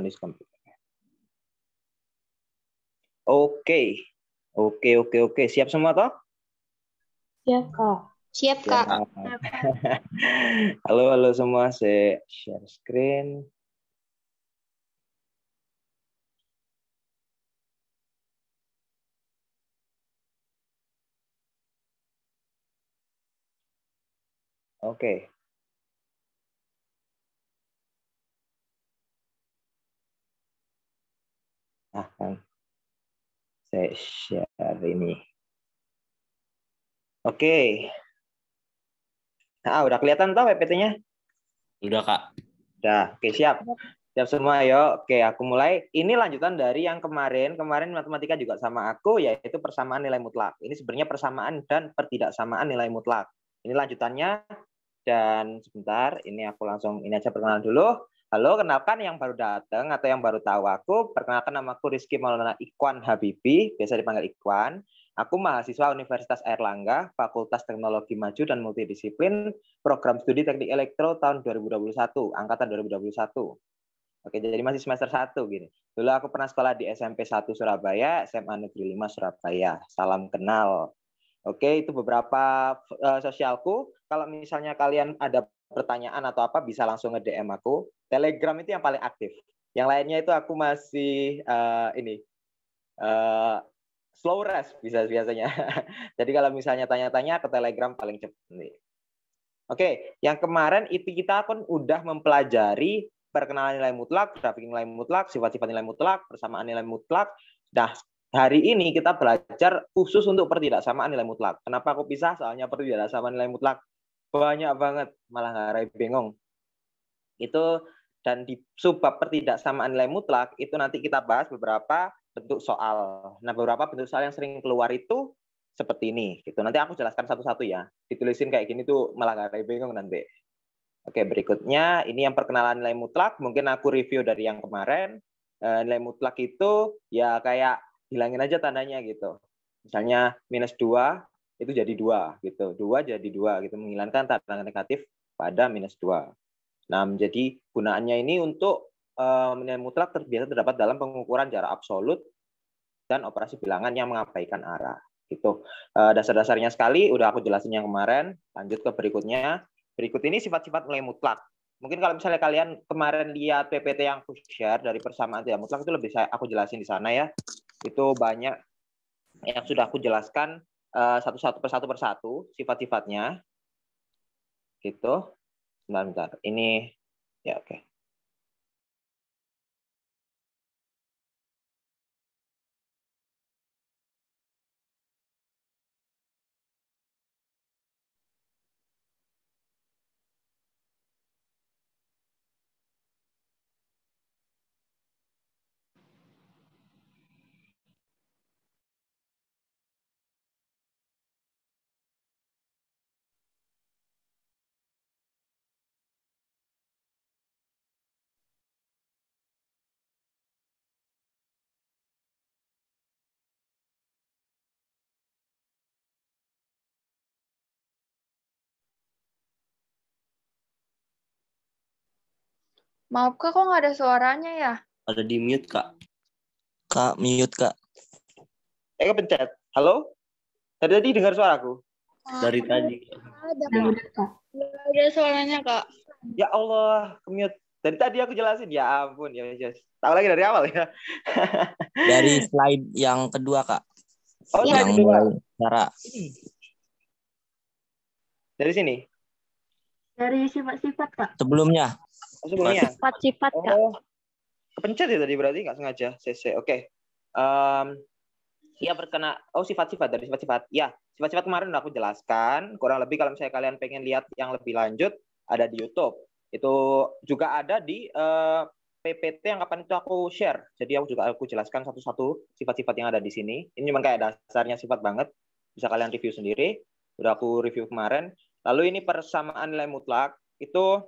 this computer. Oke. Siap semua toh? Siap, Kak. Siap, Kak. Halo semua, saya share screen. Oke. Nah, saya share ini. Oke. Nah, udah kelihatan toh PPT-nya? Udah, Kak. Udah, oke siap. Siap semua, yuk. Oke, aku mulai. Ini lanjutan dari yang kemarin. Kemarin matematika juga sama aku, yaitu persamaan nilai mutlak. Ini sebenarnya persamaan dan pertidaksamaan nilai mutlak. Ini lanjutannya. Dan sebentar, ini aku langsung, ini aja perkenalan dulu. Halo, kenalkan yang baru datang atau yang baru tahu aku. Perkenalkan nama aku Rizky Maulana Ikhwan Habibi, biasa dipanggil Ikhwan. Aku mahasiswa Universitas Airlangga, Fakultas Teknologi Maju dan Multidisiplin, Program Studi Teknik Elektro tahun 2021, angkatan 2021. Oke, jadi masih semester 1 gini. Dulu aku pernah sekolah di SMP 1 Surabaya, SMA Negeri 5 Surabaya. Salam kenal. Oke, itu beberapa sosialku. Kalau misalnya kalian ada pertanyaan atau apa, bisa langsung nge-DM aku. Telegram itu yang paling aktif. Yang lainnya itu aku masih slow rest biasanya. Jadi kalau misalnya tanya-tanya ke Telegram paling cepat nih. Oke, yang kemarin itu kita kan udah mempelajari perkenalan nilai mutlak, grafik nilai mutlak, sifat-sifat nilai mutlak, persamaan nilai mutlak. Nah, hari ini kita belajar khusus untuk pertidaksamaan nilai mutlak. Kenapa aku pisah? Soalnya pertidaksamaan nilai mutlak banyak banget, malah nggak bingung. Itu dan di subbab pertidaksamaan nilai mutlak itu nanti kita bahas beberapa bentuk soal. Nah, beberapa bentuk soal yang sering keluar itu seperti ini gitu. Nanti aku jelaskan satu-satu ya. Ditulisin kayak gini tuh malah nggak bingung nanti. Oke, berikutnya ini yang perkenalan nilai mutlak. Mungkin aku review dari yang kemarin. Nilai mutlak itu ya kayak hilangin aja tandanya gitu. Misalnya -2 itu jadi 2 gitu. 2 jadi 2 gitu, menghilangkan tanda negatif pada -2. Nah, menjadi gunaannya ini untuk nilai mutlak biasa terdapat dalam pengukuran jarak absolut dan operasi bilangan yang mengabaikan arah. Gitu. Dasar-dasarnya sekali udah aku jelasin yang kemarin. Lanjut ke berikutnya. Berikut ini sifat-sifat nilai mutlak. Mungkin kalau misalnya kalian kemarin lihat PPT yang aku share dari persamaan tidak mutlak itu lebih aku jelasin di sana ya. Itu banyak yang sudah aku jelaskan satu persatu sifat-sifatnya. Gitu. Bentar. Ini ya oke. Maaf, Kak, kok nggak ada suaranya ya? Ada di mute, Kak. Kak, mute, Kak. Kepencet. Halo? Tadi dengar suaraku? Dari tadi. Ada suaranya, Kak. Ya Allah, mute. Dari tadi aku jelasin. Ya ampun. Ya, yes. Tahu lagi dari awal ya. Dari slide yang kedua, Kak. Oh, yang slide kedua. Cara. Dari sini? Dari sifat-sifat, Kak. Sebelumnya. Sebelumnya? Sifat-sifat, Kak. Oh, kepencet ya tadi berarti nggak sengaja. CC. Oke. Ya sifat-sifat dari sifat-sifat. Ya, sifat-sifat kemarin udah aku jelaskan. Kurang lebih kalau misalnya kalian pengen lihat yang lebih lanjut ada di YouTube. Itu juga ada di PPT yang kapan itu aku share. Jadi aku jelaskan satu-satu sifat-sifat yang ada di sini. Ini cuma kayak dasarnya sifat banget. Bisa kalian review sendiri. Udah aku review kemarin. Lalu ini persamaan nilai mutlak itu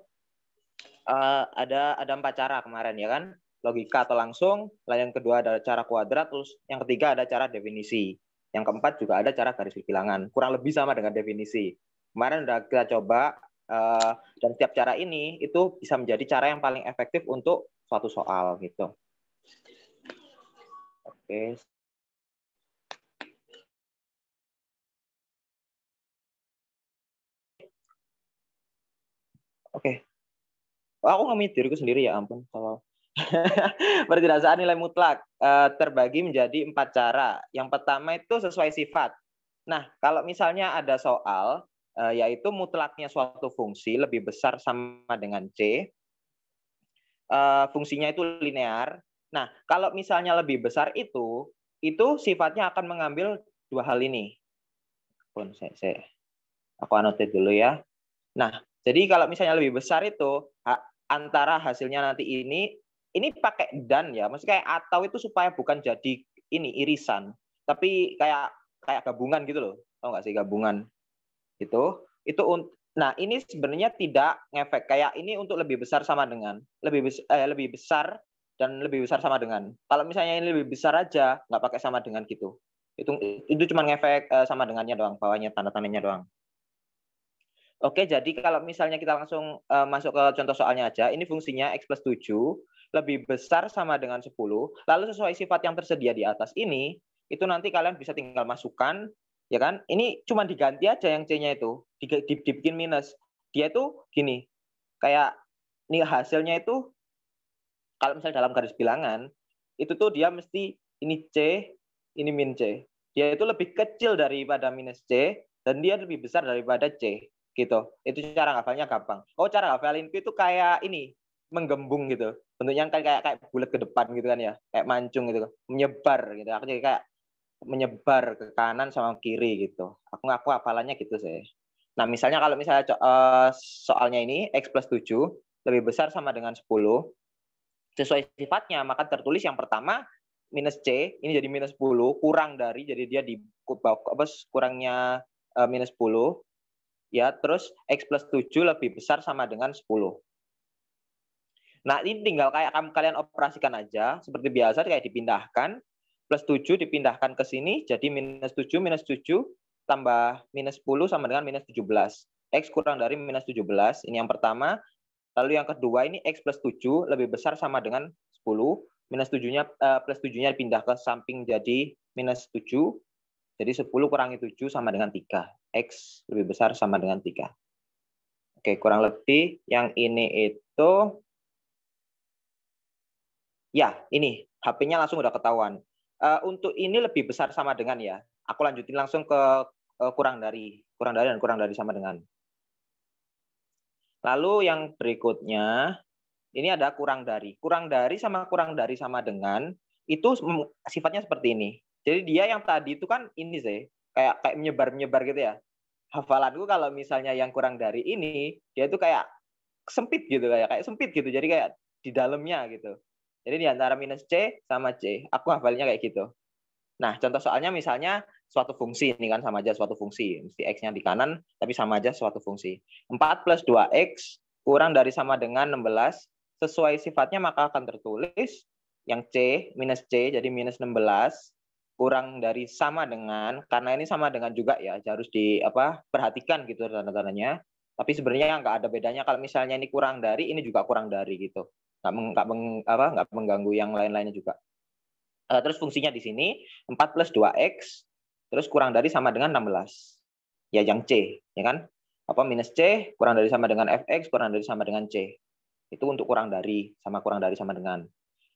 ada 4 cara kemarin ya kan? Logika atau langsung, lalu yang kedua ada cara kuadrat, terus yang ketiga ada cara definisi. Yang keempat juga ada cara garis bilangan. Kurang lebih sama dengan definisi. Kemarin udah kita coba Dan setiap cara ini itu bisa menjadi cara yang paling efektif untuk suatu soal gitu. Oke. Oke. Aku ngomongin diriku sendiri ya ampun. Kalau pertirasaan nilai mutlak terbagi menjadi 4 cara. Yang pertama itu sesuai sifat. Nah, kalau misalnya ada soal yaitu mutlaknya suatu fungsi lebih besar sama dengan C, fungsinya itu linear. Nah, kalau misalnya lebih besar itu sifatnya akan mengambil dua hal ini. Aku anotate dulu ya. Nah, jadi kalau misalnya lebih besar itu antara hasilnya nanti ini pakai dan ya, maksudnya kayak atau itu supaya bukan jadi ini irisan, tapi kayak gabungan gitu loh, tau nggak sih gabungan itu nah ini sebenarnya tidak ngefek kayak ini untuk lebih besar sama dengan lebih besar dan lebih besar sama dengan. Kalau misalnya ini lebih besar aja nggak pakai sama dengan gitu, itu cuma ngefek sama dengannya doang, bawahnya tanda-tandanya doang. Oke, jadi kalau misalnya kita langsung masuk ke contoh soalnya aja, ini fungsinya X plus 7 lebih besar sama dengan 10, lalu sesuai sifat yang tersedia di atas ini, itu nanti kalian bisa tinggal masukkan, ya kan? Ini cuma diganti aja yang C-nya itu, dibikin minus. Dia itu gini, kayak ini hasilnya itu, kalau misalnya dalam garis bilangan, itu tuh dia mesti ini C, ini min C. Dia itu lebih kecil daripada minus C, dan dia lebih besar daripada C. Gitu. Itu cara ngafalnya gampang. Oh, cara ngafalinku itu kayak ini, menggembung gitu. Bentuknya kan kayak bulat ke depan gitu kan ya, kayak mancung gitu, menyebar gitu. Aku jadi kayak menyebar ke kanan sama kiri gitu. Aku hafalannya gitu sih. Nah, misalnya kalau misalnya soalnya ini X plus 7 lebih besar sama dengan 10, sesuai sifatnya maka tertulis yang pertama minus C, ini jadi minus 10, kurang dari, jadi dia di kurangnya minus 10. Ya, terus X plus 7 lebih besar sama dengan 10. Nah, ini tinggal kayak kalian operasikan aja, seperti biasa kayak dipindahkan, plus 7 dipindahkan ke sini, jadi minus 7 tambah minus 10 sama dengan minus 17. X kurang dari minus 17, ini yang pertama. Lalu yang kedua ini X plus 7 lebih besar sama dengan 10, minus 7-nya, plus 7-nya dipindah ke samping jadi minus 7, jadi 10 kurangi 7 sama dengan 3. X lebih besar sama dengan 3. Oke, kurang lebih yang ini itu, ya ini, HP-nya langsung udah ketahuan. Untuk ini lebih besar sama dengan ya. Aku lanjutin langsung ke kurang dari dan kurang dari sama dengan. Lalu yang berikutnya, ini ada kurang dari. Kurang dari sama dengan, itu sifatnya seperti ini. Jadi dia yang tadi itu kan ini sih, kayak menyebar gitu ya. Hafalanku kalau misalnya yang kurang dari ini, dia itu kayak sempit gitu, kayak sempit gitu. Jadi kayak di dalamnya gitu. Jadi di antara minus C sama C, aku hafalnya kayak gitu. Nah, contoh soalnya misalnya suatu fungsi, ini kan sama aja suatu fungsi. Mesti X-nya di kanan, tapi sama aja suatu fungsi. 4 plus 2X kurang dari sama dengan 16, sesuai sifatnya maka akan tertulis yang C, minus C, jadi minus 16, kurang dari sama dengan, karena ini sama dengan juga ya, harus perhatikan gitu tanda-tandanya. Tapi sebenarnya nggak ada bedanya kalau misalnya ini kurang dari, ini juga kurang dari gitu. Nggak mengganggu yang lain-lainnya juga. Terus fungsinya di sini 4 plus 2X terus kurang dari sama dengan 16. Ya yang C, ya kan? Minus C kurang dari sama dengan Fx kurang dari sama dengan C. Itu untuk kurang dari sama dengan.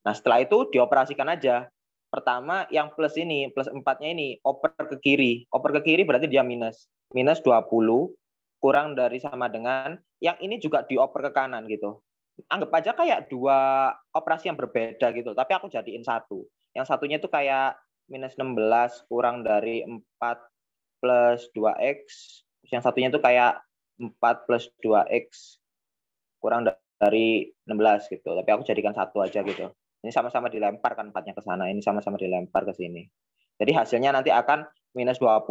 Nah, setelah itu dioperasikan aja. Pertama yang plus ini, plus 4-nya ini oper ke kiri. Oper ke kiri berarti dia minus. Minus 20 kurang dari sama dengan, yang ini juga dioper ke kanan gitu. Anggap aja kayak dua operasi yang berbeda gitu, tapi aku jadiin satu. Yang satunya itu kayak minus 16 kurang dari 4 plus 2X. Yang satunya itu kayak 4 plus 2X kurang dari 16 gitu. Tapi aku jadikan satu aja gitu. Ini sama-sama dilempar kan 4-nya ke sana. Ini sama-sama dilempar ke sini. Jadi hasilnya nanti akan minus 20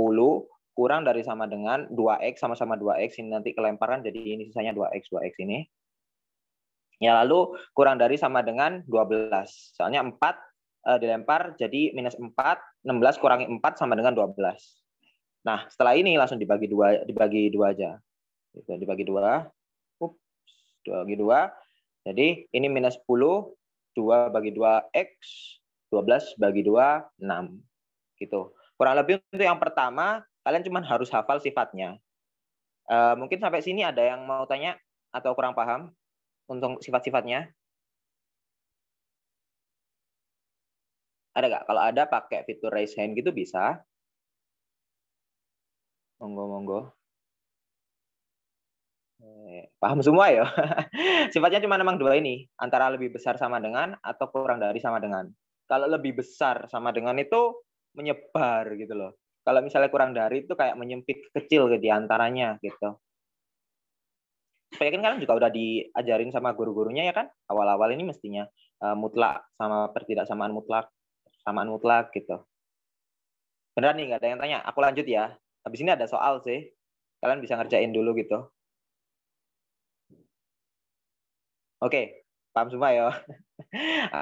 kurang dari sama dengan 2X sama-sama 2X. Ini nanti kelemparkan jadi ini sisanya 2X ini. Ya, lalu kurang dari sama dengan 12. Soalnya 4 dilempar jadi minus 4, 16 kurangi 4 sama dengan 12. Nah, setelah ini langsung dibagi dua aja. Itu dibagi 2. 2 bagi 2. Jadi ini minus 10, 2 bagi 2 X, 12 bagi 2, 6. Gitu. Kurang lebih untuk yang pertama, kalian cuma harus hafal sifatnya. Mungkin sampai sini ada yang mau tanya atau kurang paham untuk sifat-sifatnya? Ada nggak? Kalau ada pakai fitur raise hand gitu bisa. Monggo. Paham semua ya? Sifatnya cuma memang 2 ini. Antara lebih besar sama dengan atau kurang dari sama dengan. Kalau lebih besar sama dengan itu menyebar gitu loh. Kalau misalnya kurang dari itu kayak menyempit kecil di antaranya gitu. Saya yakin kalian juga udah diajarin sama guru-gurunya ya kan? Awal-awal ini mestinya mutlak sama pertidaksamaan mutlak, samaan mutlak gitu. Beneran nih, nggak ada yang tanya. Aku lanjut ya. Habis ini ada soal sih. Kalian bisa ngerjain dulu gitu. Oke, paham semua ya.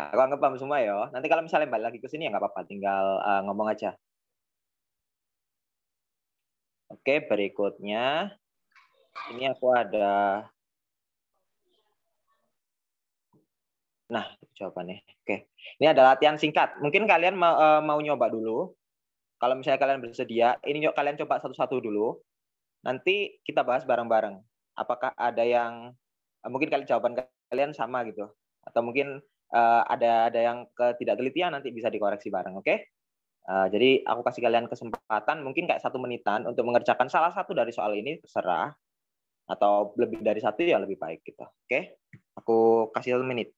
Aku anggap paham semua ya. Nanti kalau misalnya balik lagi ke sini ya nggak apa-apa. Tinggal ngomong aja. Oke, berikutnya. Ini aku ada. Nah, jawabannya. Oke. Ini ada latihan singkat. Mungkin kalian mau nyoba dulu. Kalau misalnya kalian bersedia, ini yuk kalian coba satu-satu dulu. Nanti kita bahas bareng-bareng. Apakah ada yang mungkin jawaban kalian sama gitu, atau mungkin ada yang ketidaktelitian, nanti bisa dikoreksi bareng, oke? Jadi aku kasih kalian kesempatan mungkin kayak 1 menitan untuk mengerjakan salah satu dari soal ini, terserah, atau lebih dari 1 ya lebih baik gitu, oke? Aku kasih 1 menit.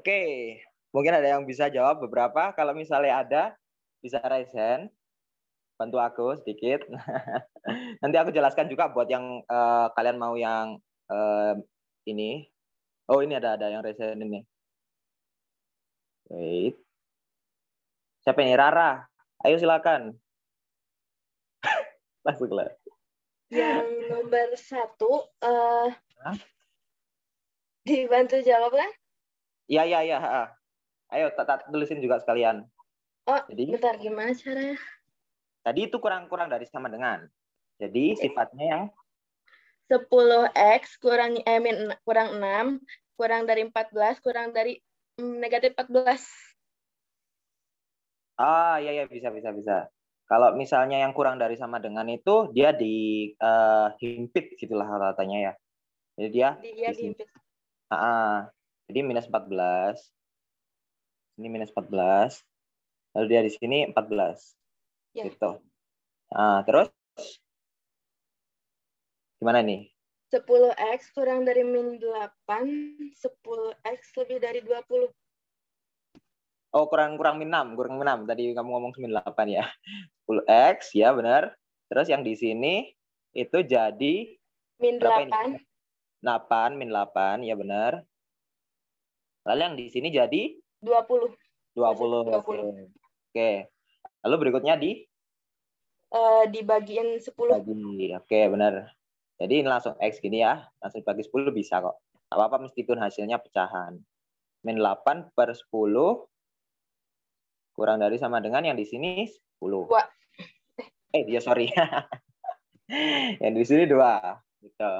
Oke, mungkin ada yang bisa jawab beberapa. Kalau misalnya ada, bisa raise hand. Bantu aku sedikit. Nanti aku jelaskan juga buat yang kalian mau yang ini. Oh, ini ada yang raise hand ini. Wait. Siapa ini? Rara. Ayo silakan. Langsung lah. Yang nomor 1, dibantu jawab kan? Iya. Ayo, tak tulisin juga sekalian. Oh, Jadi bentar, gimana caranya? tadi itu kurang dari sama dengan. Jadi sifatnya yang 10x kurang 6, kurang dari 14, kurang dari negatif 14. iya ya bisa. Kalau misalnya yang kurang dari sama dengan itu dia dihimpit gitulah katanya ya. Jadi dia Dia di sini. dihimpit. Jadi minus 14. Ini minus 14. Lalu dia di sini 14. Ya. Gitu. Terus gimana nih? 10x kurang dari min 8, 10x lebih dari 20. Oh, kurang min 6. Tadi kamu ngomong 98 ya. 10x, ya benar. Terus yang di sini itu jadi Min berapa 8. ini? 8, min 8, ya benar. Lalu yang di sini jadi 20. 20. 20. Oke. Lalu berikutnya Dibagiin 10. dibagi. Oke, benar. Jadi ini langsung X gini ya. Langsung dibagi 10 bisa kok. Nggak apa-apa meskipun hasilnya pecahan. Min 8 per 10 kurang dari sama dengan yang di sini 10. Wah. Dia sorry. Yang di sini 2. Gitu.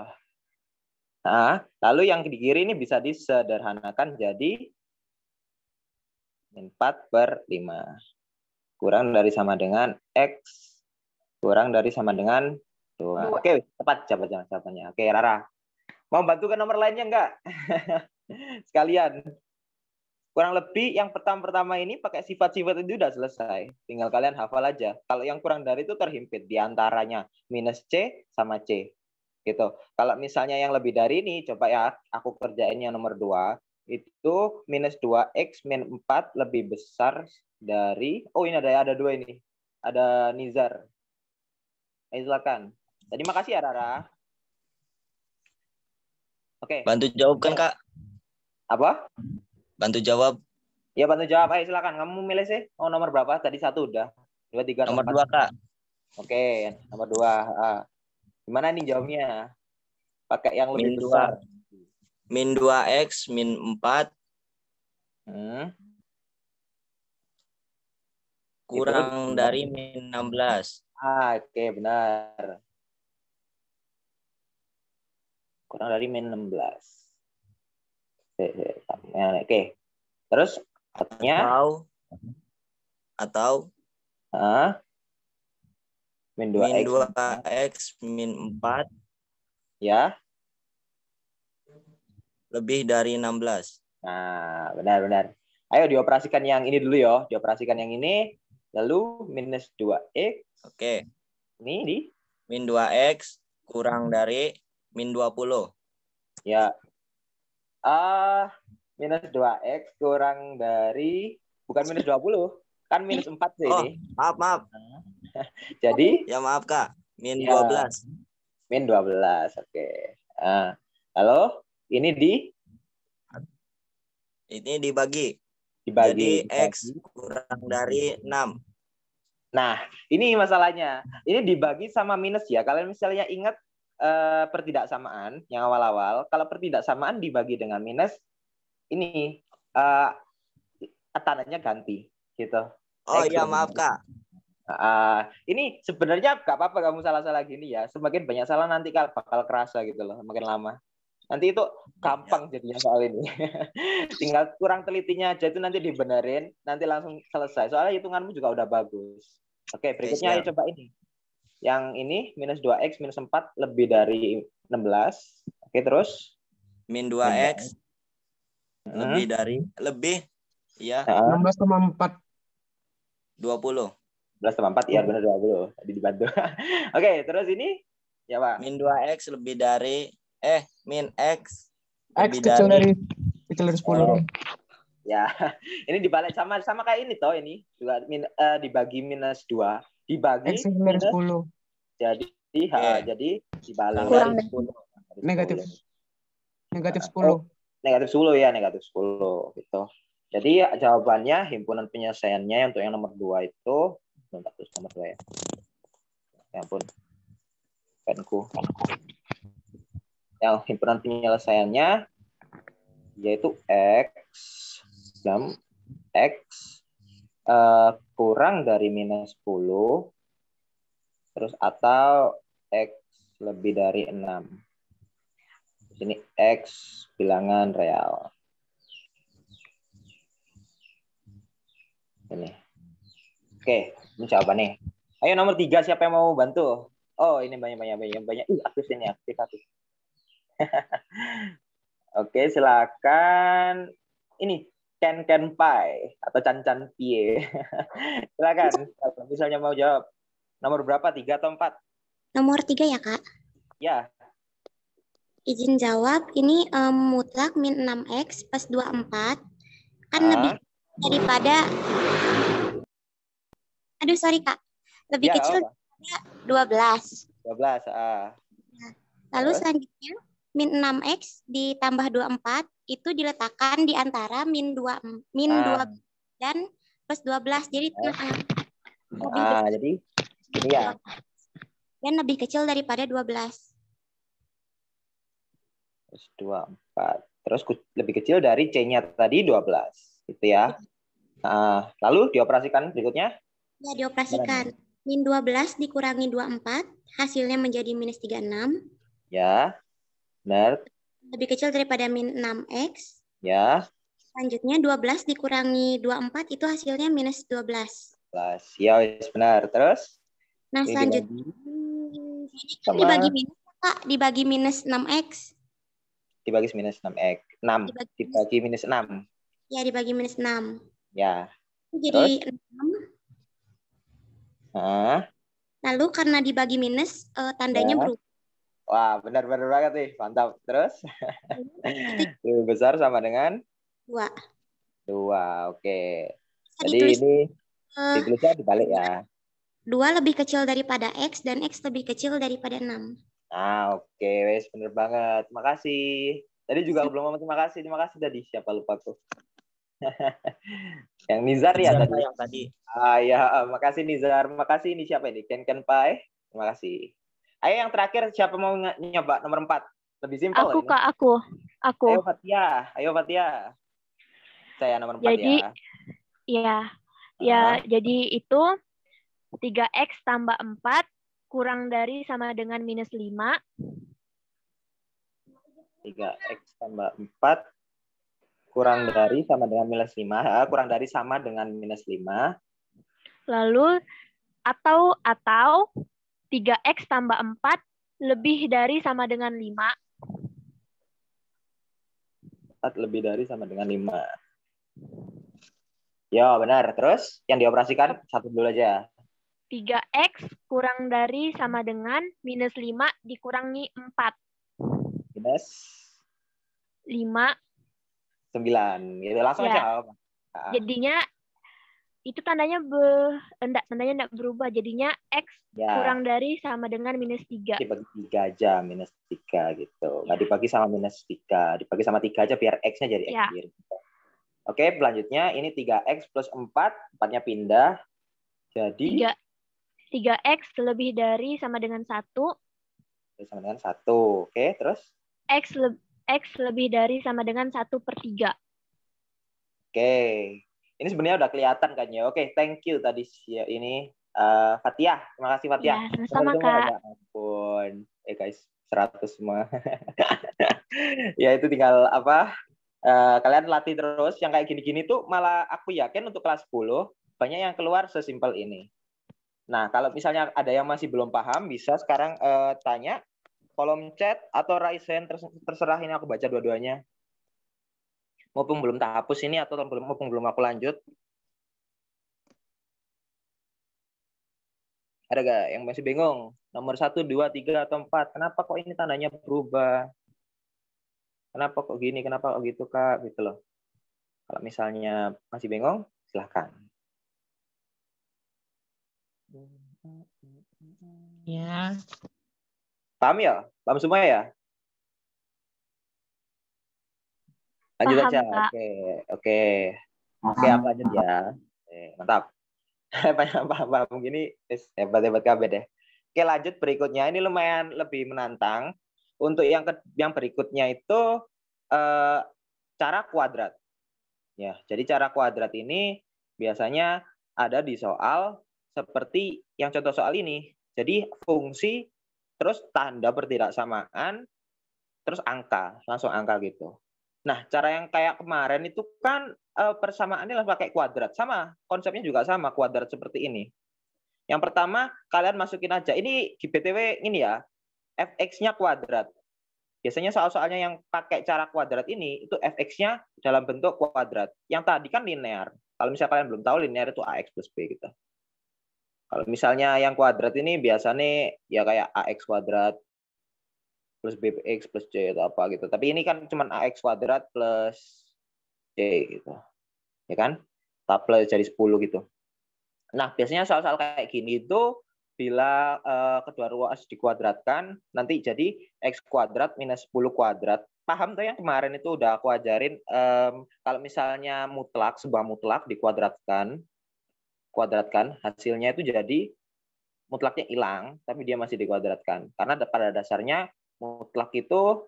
Lalu yang di kiri ini bisa disederhanakan jadi min 4 per 5. Kurang dari sama dengan X. Kurang dari sama dengan 2. Oke, tepat jawabannya. Oke, Rara. Mau bantu ke nomor lainnya enggak? Sekalian. Kurang lebih yang pertama ini pakai sifat-sifat itu udah selesai. Tinggal kalian hafal aja. Kalau yang kurang dari itu terhimpit. Di antaranya minus C sama C. Gitu. Kalau misalnya yang lebih dari ini, coba ya aku kerjain yang nomor 2. Itu minus 2X min 4 lebih besar dari... Oh, ini ada 2 ini. Ada Nizar. Silakan. Tadi makasih ya, Rara. Oke. Bantu jawab kan, Kak? Apa? Bantu jawab. Ya, bantu jawab. Ayo, silakan. Kamu milih sih. Oh, nomor berapa? Tadi 1 udah. 2, 3, Nomor 4. 2, Kak. Oke, nomor 2. Gimana nih jawabnya? Pakai yang lebih Min 2. besar. Min 2X min 4 kurang dari min 16. Oke, benar. Kurang dari min 16. Oke. Terus katanya atau min 2X. Min 2X min 4 ya lebih dari 16. Nah, benar. Ayo dioperasikan yang ini dulu ya. Dioperasikan yang ini. Lalu minus 2X. Oke. Ini di min 2X kurang dari min 20. Ya. Minus 2X kurang dari, bukan minus 20. Kan minus 4 sih ini. Maaf. Jadi? Ya maaf, Kak. Min 12. Min 12, oke. Lalu ini dibagi. Dibagi. Jadi X kurang dari 6. Nah, ini masalahnya. Ini dibagi sama minus ya. Kalian misalnya ingat pertidaksamaan yang awal-awal. Kalau pertidaksamaan dibagi dengan minus, ini tandanya ganti. Gitu. Oh iya, maaf, Kak. Ini sebenarnya gak apa-apa kamu salah-salah gini ya. Semakin banyak salah nanti bakal kerasa gitu loh. Makin lama. Nanti itu gampang jadinya soal ini. Tinggal kurang telitinya aja itu nanti dibenerin. Nanti langsung selesai. Soalnya hitunganmu juga udah bagus. Oke, berikutnya ayo coba ini. Yang ini minus 2X minus 4 lebih dari 16. Oke, terus? Min 2X lebih ya 16,4. 20. 11,4 ya benar 20. Tadi dibantu. Oke, terus ini ya Pak. Min 2X lebih dari min X X kecil dari 10. Ya, ini dibalik sama kayak ini toh ini juga dibagi minus 2 dibagi X dari 10. Jadi jadi dibalik kurang dari 10. Negatif 10. Negatif 10 ya, negatif 10 gitu. Jadi jawabannya himpunan penyelesaiannya untuk yang nomor 2 itu nomor 2 ya. Ya ampun. Penku. Yang himpunan penyelesaiannya yaitu X kurang dari minus 10, terus atau X lebih dari 6. Ini X bilangan real. Ini. Oke, ini jawabannya. Ayo nomor 3, siapa yang mau bantu? Oh, ini banyak. Aktif ini, aktif. Oke, silakan. Ini Ken Pai atau Can Pie. Silakan. Kalau misalnya mau jawab. Nomor berapa? 3 atau 4? Nomor 3 ya, Kak. Ya. Izin jawab, ini mutlak min 6X plus 24 kan lebih daripada aduh sorry Kak, lebih kecil daripada 12. 12. Lalu selanjutnya min 6X ditambah 24 itu diletakkan di antara min 2 dan plus 12. Jadi tengah-tengah. Jadi ini ya. Dan lebih kecil daripada 12. Terus 24. Terus lebih kecil dari C-nya tadi 12. Gitu ya. Lalu dioperasikan berikutnya? Ya, dioperasikan. Min 12 dikurangi 24, hasilnya menjadi minus 36. Ya, benar. Lebih kecil daripada min 6X. Ya. Selanjutnya 12 dikurangi 24 itu hasilnya minus 12. Ya, benar. Terus? Nah, selanjutnya dibagi minus, Kak, dibagi minus 6X. Dibagi minus 6X. 6. Dibagi minus 6. Ya, dibagi minus 6. Ya. Jadi 6. Lalu karena dibagi minus, tandanya berubah. Wah, benar banget nih. Mantap. Terus? Lebih besar sama dengan? 2. Oke. Jadi ini ditulisnya dibalik ya. 2 lebih kecil daripada X dan X lebih kecil daripada 6. Oke. Wes, bener banget. Makasih. Tadi juga belum ngomong terima kasih. Terima kasih tadi. Siapa lupa tuh. Yang Nizar ya tadi. Yang tadi. Ya, makasih Nizar. Makasih ini siapa ini? Ken Pai. Terima kasih. Ayo yang terakhir siapa mau nyoba nomor 4? Lebih simpel. Aku ini. Kak, aku. Ayo Fatia. Saya nomor 4 jadi, ya. Jadi itu 3X tambah 4 kurang dari sama dengan minus 5. 3X tambah 4 kurang dari sama dengan minus 5. Kurang dari sama dengan minus 5. Lalu atau 3X tambah 4 lebih dari sama dengan 5. 4 lebih dari sama dengan 5. Ya, benar. Terus yang dioperasikan satu dulu aja. 3X kurang dari sama dengan minus 5 dikurangi 4. Minus 5. 9. Gitu. Langsung aja. Jadinya itu tandanya enggak berubah. Jadinya X kurang dari sama dengan minus 3. Dibagi 3 aja, minus 3 gitu. Nggak dibagi sama minus 3. Dibagi sama 3 aja biar X-nya jadi X. Oke, selanjutnya ini 3X plus 4. 4-nya pindah. Jadi 3X lebih dari sama dengan 1. Sama dengan 1. Oke, terus? X lebih dari sama dengan 1/3. Oke. Ini sebenarnya udah kelihatan kan ya. Oke, thank you tadi ini Fatia. Terima kasih Fatia. Ya, sama Kak. Ya ampun. Guys, 100 semua. Ya itu tinggal kalian latih terus. Yang kayak gini-gini tuh malah aku yakin untuk kelas 10 banyak yang keluar sesimpel ini. Nah, kalau misalnya ada yang masih belum paham, bisa sekarang tanya kolom chat atau raise hand, terserah, ini aku baca dua-duanya. Mumpung belum tak hapus ini atau mumpung belum aku lanjut. Ada gak yang masih bingung? Nomor 1, 2, 3, atau 4. Kenapa kok ini tandanya berubah? Kenapa kok gini? Kenapa kok gitu, Kak? Gitu loh. Kalau misalnya masih bingung, silahkan. Ya. Paham ya? Paham semua ya? Lanjut Paham, aja. Kak. Oke, aku lanjut ya. Mantap. Paham gini, hebat kabeh deh. Oke, lanjut berikutnya. Ini lumayan lebih menantang. Untuk yang berikutnya itu cara kuadrat. Ya, jadi cara kuadrat ini biasanya ada di soal seperti yang contoh soal ini. Jadi fungsi, terus tanda pertidaksamaan, terus angka, langsung angka gitu. Nah, cara yang kayak kemarin itu kan persamaannya langsung pakai kuadrat. Sama, konsepnya juga sama, kuadrat seperti ini. Yang pertama, kalian masukin aja. Ini di BTW ini ya, fx-nya kuadrat. Biasanya soal-soalnya yang pakai cara kuadrat ini, itu fx-nya dalam bentuk kuadrat. Yang tadi kan linear. Kalau misalnya kalian belum tahu, linear itu ax plus b gitu. Kalau misalnya yang kuadrat ini biasanya ya kayak ax kuadrat plus bx plus c atau apa gitu. Tapi ini kan cuma ax kuadrat plus c gitu. Ya kan? Plus jadi 10 gitu. Nah, biasanya soal-soal kayak gini itu bila kedua ruas dikuadratkan, nanti jadi x kuadrat minus 10 kuadrat. Paham tuh yang kemarin itu udah aku ajarin, kalau misalnya mutlak, sebuah mutlak dikuadratkan, hasilnya itu jadi mutlaknya hilang, tapi dia masih dikuadratkan. Karena pada dasarnya mutlak itu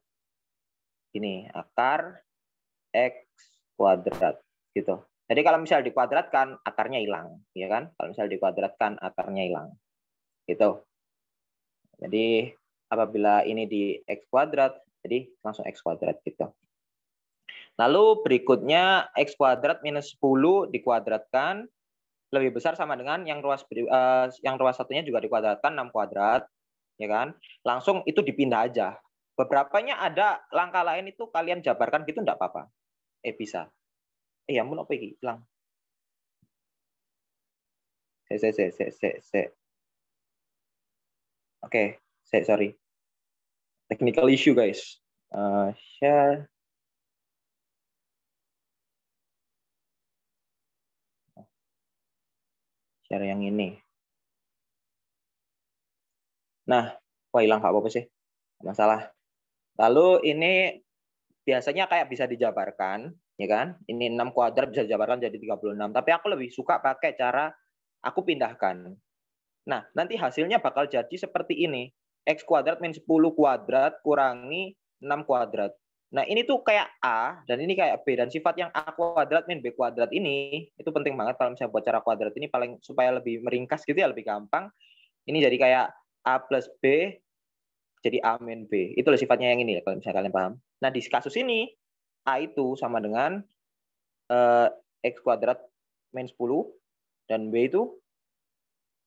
ini, akar x kuadrat gitu. Jadi kalau misalnya dikuadratkan, akarnya hilang, ya kan? Kalau misalnya dikuadratkan, akarnya hilang. Gitu. Jadi apabila ini di x kuadrat, jadi langsung x kuadrat gitu. Lalu berikutnya x kuadrat minus 10 dikuadratkan lebih besar sama dengan yang ruas satunya juga dikuadratkan 6 kuadrat, ya kan? Langsung itu dipindah aja. Beberapanya ada langkah lain itu kalian jabarkan gitu enggak apa-apa. Bisa. Ya ampun apa iki? Hilang. Oke, sorry. Technical issue, guys. Share. Share yang ini. Nah, hilang nggak apa-apa sih. Nggak masalah. Lalu ini biasanya kayak bisa dijabarkan, ya kan? Ini 6 kuadrat bisa dijabarkan jadi 36. Tapi aku lebih suka pakai cara aku pindahkan. Nah, nanti hasilnya bakal jadi seperti ini. X kuadrat min 10 kuadrat kurangi 6 kuadrat. Nah, ini tuh kayak A, dan ini kayak B. Dan sifat yang A kuadrat min B kuadrat ini, itu penting banget kalau misalnya buat cara kuadrat ini, paling supaya lebih meringkas gitu ya, lebih gampang. Ini jadi kayak A plus B, jadi A min B. Itu loh sifatnya yang ini ya, kalau misalnya kalian paham. Nah, di kasus ini, A itu sama dengan X kuadrat min 10, dan B itu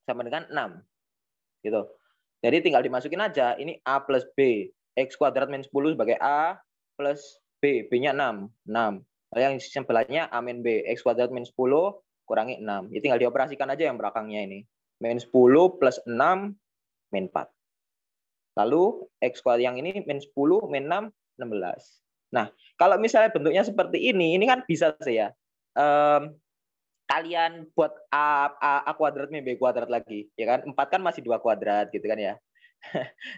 sama dengan 6. Gitu. Jadi tinggal dimasukin aja, ini A plus B. X kuadrat min 10 sebagai A plus B. B-nya 6. 6. Lalu yang sebelahnya A min B. X kuadrat min 10 kurangi 6. Ya tinggal dioperasikan aja yang belakangnya ini. Min 10 plus 6 min 4. Lalu X kuadrat yang ini min 10 min 6, 16. Nah, kalau misalnya bentuknya seperti ini kan bisa sih ya. Kalian buat A kuadrat min B kuadrat lagi, ya kan? 4 kan masih 2 kuadrat gitu kan ya.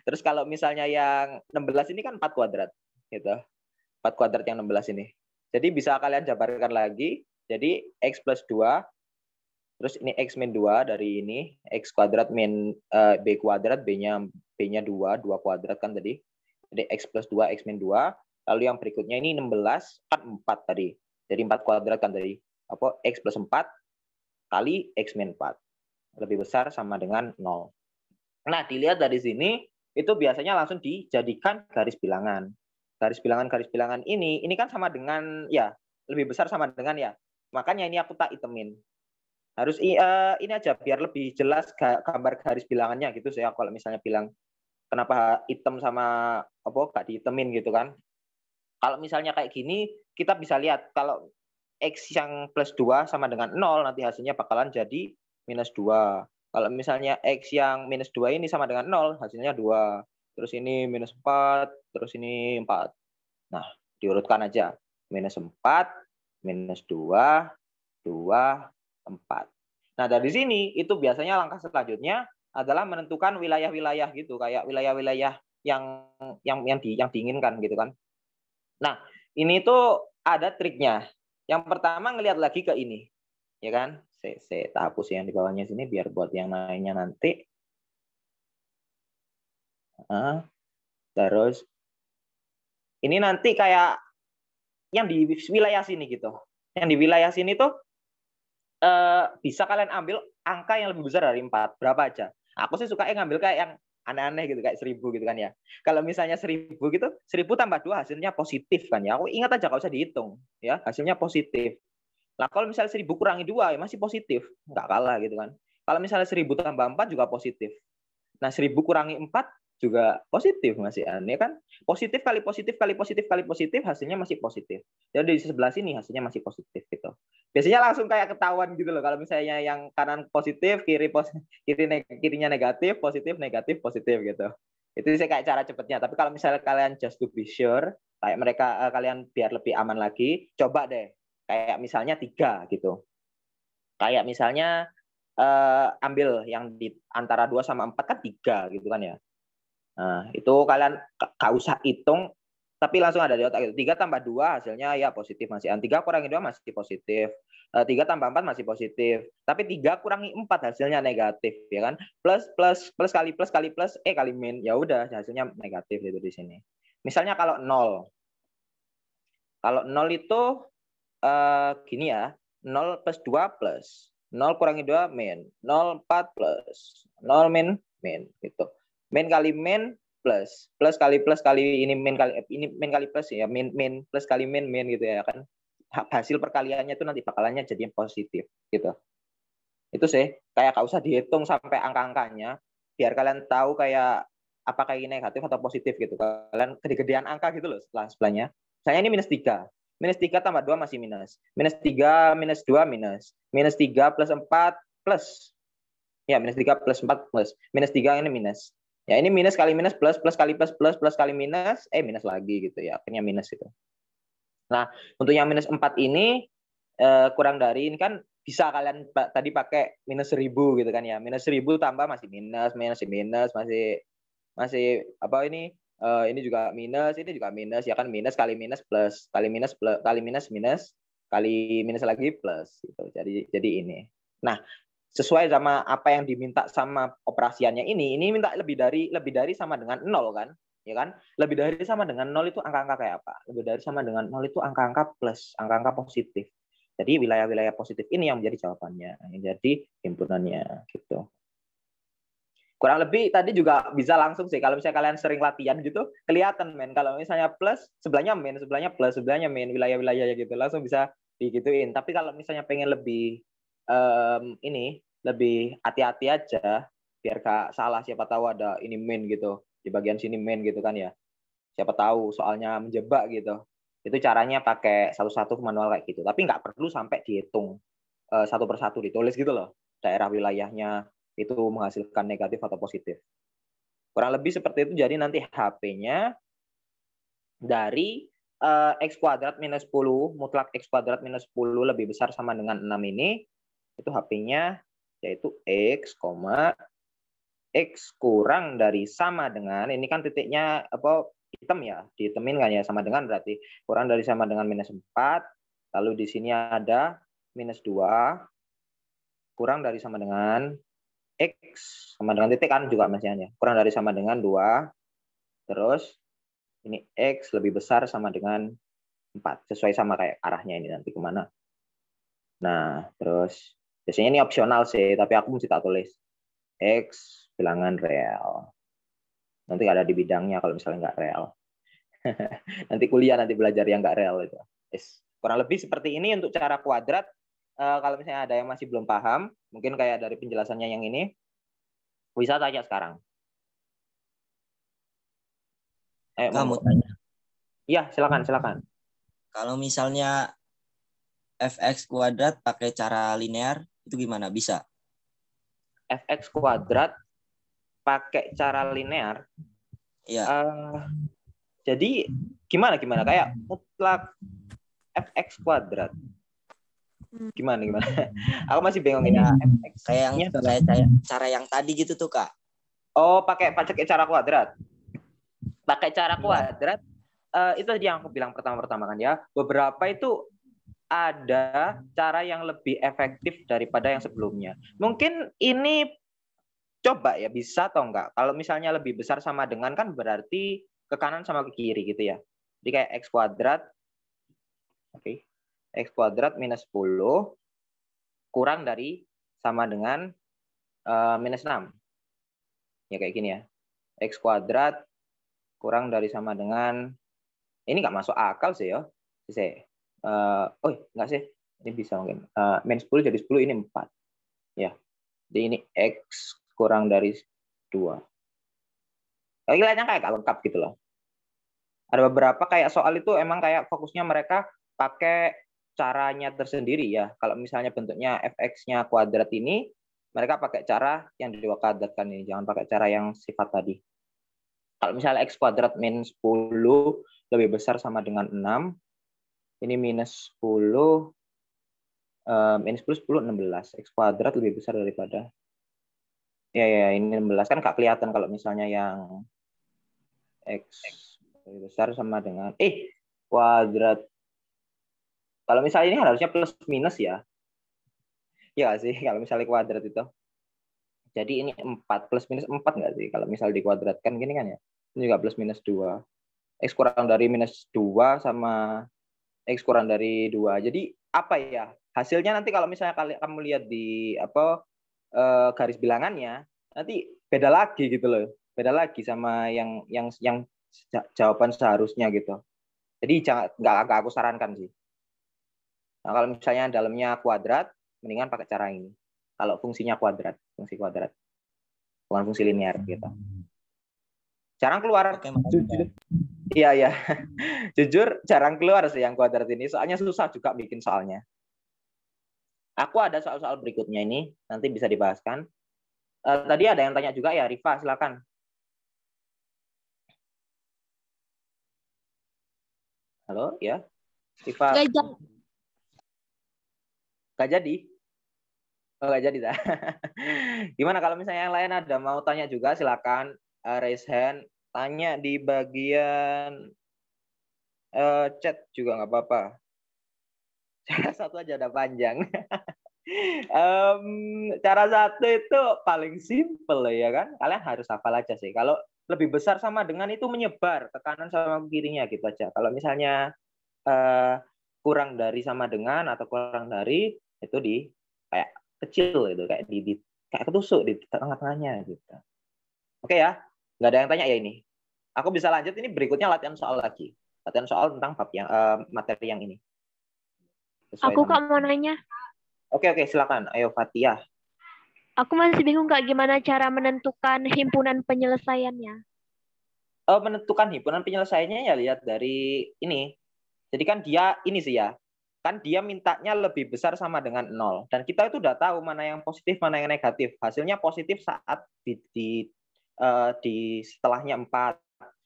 Terus kalau misalnya yang 16 ini kan 4 kuadrat gitu. 4 kuadrat yang 16 ini. Jadi bisa kalian jabarkan lagi. Jadi X plus 2, terus ini X min 2 dari ini, X kuadrat min B kuadrat, B-nya 2 kuadrat kan tadi. Jadi X plus 2, X min 2. Lalu yang berikutnya ini 16, kan 4 tadi. Jadi 4 kuadrat kan tadi. Apa X plus 4 kali X min 4. Lebih besar sama dengan 0. Nah, dilihat dari sini, itu biasanya langsung dijadikan garis bilangan. Garis bilangan ini kan sama dengan, ya, lebih besar sama dengan ya. Makanya ini aku tak itemin. Harus ini aja, biar lebih jelas gambar garis bilangannya gitu. Saya kalau misalnya bilang, kenapa hitam sama apa gak diitemin gitu kan. Kalau misalnya kayak gini, kita bisa lihat, kalau X yang plus 2 sama dengan 0, nanti hasilnya bakalan jadi minus 2. Kalau misalnya X yang minus 2 ini sama dengan 0, hasilnya 2. Terus ini minus 4, terus ini 4. Nah, diurutkan aja. Minus 4, minus 2, 2, 4. Nah, dari sini, itu biasanya langkah selanjutnya adalah menentukan wilayah-wilayah gitu. Kayak wilayah-wilayah yang diinginkan gitu kan. Nah, ini tuh ada triknya. Yang pertama ngelihat lagi ke ini, ya kan? Saya hapus yang di bawahnya sini biar buat yang lainnya nanti. Terus ini nanti kayak yang di wilayah sini gitu. Yang di wilayah sini tuh bisa kalian ambil angka yang lebih besar dari 4. Berapa aja. Aku sih suka ngambil kayak yang aneh-aneh gitu, kayak 1000 gitu kan ya. Kalau misalnya 1000 gitu, 1000 tambah 2 hasilnya positif kan ya. Aku ingat aja, nggak usah dihitung. Ya, hasilnya positif. Nah, kalau misalnya 1000 kurangi 2 ya masih positif. Nggak kalah gitu kan. Kalau misalnya 1000 tambah 4 juga positif. Nah, 1000 kurangi 4 juga positif, masih aneh kan? Positif kali positif kali positif kali positif, hasilnya masih positif. Jadi di sebelah sini hasilnya masih positif gitu. Biasanya langsung kayak ketahuan gitu loh, kalau misalnya yang kanan positif, kirinya negatif, positif gitu. Itu sih kayak cara cepatnya. Tapi kalau misalnya kalian just to be sure, kayak mereka kalian biar lebih aman lagi, coba deh kayak misalnya 3 gitu. Kayak misalnya ambil yang di antara 2 sama 4 kan 3 gitu kan ya. Nah, itu kalian gak usah hitung, tapi langsung ada di otak itu. 3 tambah 2 hasilnya ya positif masih. 3 kurangi 2 masih positif. 3 tambah 4 masih positif. Tapi 3 kurangi 4 hasilnya negatif, ya kan? Plus kali plus kali min. Ya udah, hasilnya negatif itu di sini. Misalnya kalau 0. Kalau 0 itu gini ya. 0 plus 2 plus. 0 kurangi 2 min. 0 4 plus. 0 min gitu. Min kali min plus kali ini min kali plus ya, min plus kali min gitu ya kan. Hasil perkaliannya itu nanti bakalannya jadi positif gitu. Itu sih kayak gak usah dihitung sampai angka-angkanya, biar kalian tahu kayak apakah ini negatif atau positif gitu. Kalian gede-gedean angka gitu loh sebelahnya. Misalnya ini -3. -3 tambah 2 masih minus. -3 -2 minus. -3 plus 4 plus. Ya, -3 plus 4 plus. -3 ini minus. Ya, ini minus kali minus plus kali plus kali minus, minus lagi gitu ya. Akhirnya minus itu. Nah, untuk yang -4 ini kurang dari ini kan bisa kalian tadi pakai -1000 gitu kan ya. -1000 tambah masih minus, masih apa ini? Ini juga minus ya kan, minus kali minus plus kali minus kali minus lagi plus gitu. Jadi ini. Nah, sesuai sama apa yang diminta sama operasiannya ini minta lebih dari sama dengan 0 kan, ya kan? Lebih dari sama dengan 0 itu angka-angka kayak apa? Lebih dari sama dengan 0 itu angka-angka plus, angka-angka positif. Jadi wilayah-wilayah positif ini yang menjadi jawabannya, yang jadi himpunannya gitu. Kurang lebih tadi juga bisa langsung sih, kalau misalnya kalian sering latihan gitu, kelihatan men. Kalau misalnya plus, sebelahnya min, sebelahnya plus, sebelahnya min, wilayah-wilayahnya gitu, langsung bisa digituin. Tapi kalau misalnya pengen lebih lebih hati-hati aja biar gak salah, siapa tahu ada ini min gitu di bagian sini min gitu kan ya, siapa tahu soalnya menjebak gitu. Itu caranya pakai satu-satu manual kayak gitu, tapi nggak perlu sampai dihitung satu persatu, ditulis gitu loh daerah wilayahnya itu menghasilkan negatif atau positif. Kurang lebih seperti itu. Jadi nanti HP-nya dari X kuadrat minus 10, mutlak X kuadrat minus 10 lebih besar sama dengan 6 ini, itu HP-nya yaitu X, X kurang dari sama dengan, ini kan titiknya apa hitam ya, dihitemin kan ya, sama dengan berarti kurang dari sama dengan -4, lalu di sini ada -2, kurang dari sama dengan X, sama dengan titik kan juga masihnya, kurang dari sama dengan 2, terus ini X lebih besar sama dengan 4, sesuai sama kayak arahnya ini nanti kemana. Nah, terus biasanya ini opsional sih, tapi aku mesti tak tulis. X bilangan real. Nanti ada di bidangnya kalau misalnya nggak real. Nanti kuliah, nanti belajar yang nggak real itu. Kurang lebih seperti ini untuk cara kuadrat. Kalau misalnya ada yang masih belum paham, mungkin kayak dari penjelasannya yang ini, bisa tanya sekarang. Kamu tanya. Iya, silakan. Kalau misalnya fx kuadrat pakai cara linear, itu gimana? Bisa? Fx kuadrat pakai cara linear? Iya. Jadi gimana? Kayak mutlak fx kuadrat. Gimana? Aku masih bingung ini. Kayak cara yang tadi gitu tuh, Kak. Oh, pakai cara kuadrat. Pakai cara kuadrat, itu tadi yang aku bilang pertama kan ya. Beberapa itu ada cara yang lebih efektif daripada yang sebelumnya. Mungkin ini coba ya, bisa atau enggak. Kalau misalnya lebih besar sama dengan kan berarti ke kanan sama ke kiri gitu ya. Jadi kayak X kuadrat. Oke. X kuadrat minus 10 kurang dari sama dengan minus 6. Ya kayak gini ya. X kuadrat kurang dari sama dengan, ini nggak masuk akal sih ya. Nggak sih. Ini bisa mungkin. Min 10 jadi 10, ini 4. Ya. Jadi ini X kurang dari 2. Kayaknya kayak nggak lengkap gitu loh. Ada beberapa kayak soal itu emang kayak fokusnya mereka pakai caranya tersendiri ya. Kalau misalnya bentuknya fx-nya kuadrat ini, mereka pakai cara yang dua kuadratkan ini. Jangan pakai cara yang sifat tadi. Kalau misalnya x kuadrat min 10 lebih besar sama dengan 6, ini minus 10, minus 10, 10, 16. X kuadrat lebih besar daripada, ya ini 16. Kan nggak kelihatan kalau misalnya yang x lebih besar sama dengan, kuadrat. Kalau misalnya ini harusnya plus minus ya. Ya sih, kalau misalnya kuadrat itu. Jadi ini 4, plus minus 4 nggak sih? Kalau misalnya dikuadratkan gini kan ya. Ini juga plus minus 2. X kurang dari minus 2 sama X kurang dari 2. Jadi apa ya? Hasilnya nanti kalau misalnya kamu lihat di garis bilangannya, nanti beda lagi gitu loh. Beda lagi sama yang jawaban seharusnya gitu. Jadi nggak aku sarankan sih. Nah, kalau misalnya dalamnya kuadrat, mendingan pakai cara ini. Kalau fungsinya kuadrat, fungsi kuadrat. Bukan fungsi linear gitu. Jarang keluar. Iya. Jujur jarang keluar sih yang kuadrat ini. Soalnya susah juga bikin soalnya. Aku ada soal-soal berikutnya ini. Nanti bisa dibahaskan. Tadi ada yang tanya juga ya, Rifa, silakan. Halo, ya. Rifa. Gak jadi? Oh, gak jadi dah. Gimana kalau misalnya yang lain ada mau tanya juga, silakan raise hand. Tanya di bagian chat juga nggak apa-apa. Satu aja udah panjang. Cara satu itu paling simple ya kan. Kalian harus hafal aja sih. Kalau lebih besar sama dengan itu menyebar ke kanan sama ke kirinya gitu aja. Kalau misalnya kurang dari sama dengan atau kurang dari itu di kayak kecil itu kayak di kayak ketusuk di tengah-tengahnya gitu. Oke ya, nggak ada yang tanya ya ini. Aku bisa lanjut ini berikutnya latihan soal lagi. Latihan soal tentang bab yang materi yang ini. Aku kok mau nanya. Oke, silakan. Ayo Fatia. Aku masih bingung Kak gimana cara menentukan himpunan penyelesaiannya. Menentukan himpunan penyelesaiannya ya lihat dari ini. Jadi kan dia ini sih ya. Kan dia mintanya lebih besar sama dengan 0. Dan kita itu udah tahu mana yang positif, mana yang negatif. Hasilnya positif saat di setelahnya 4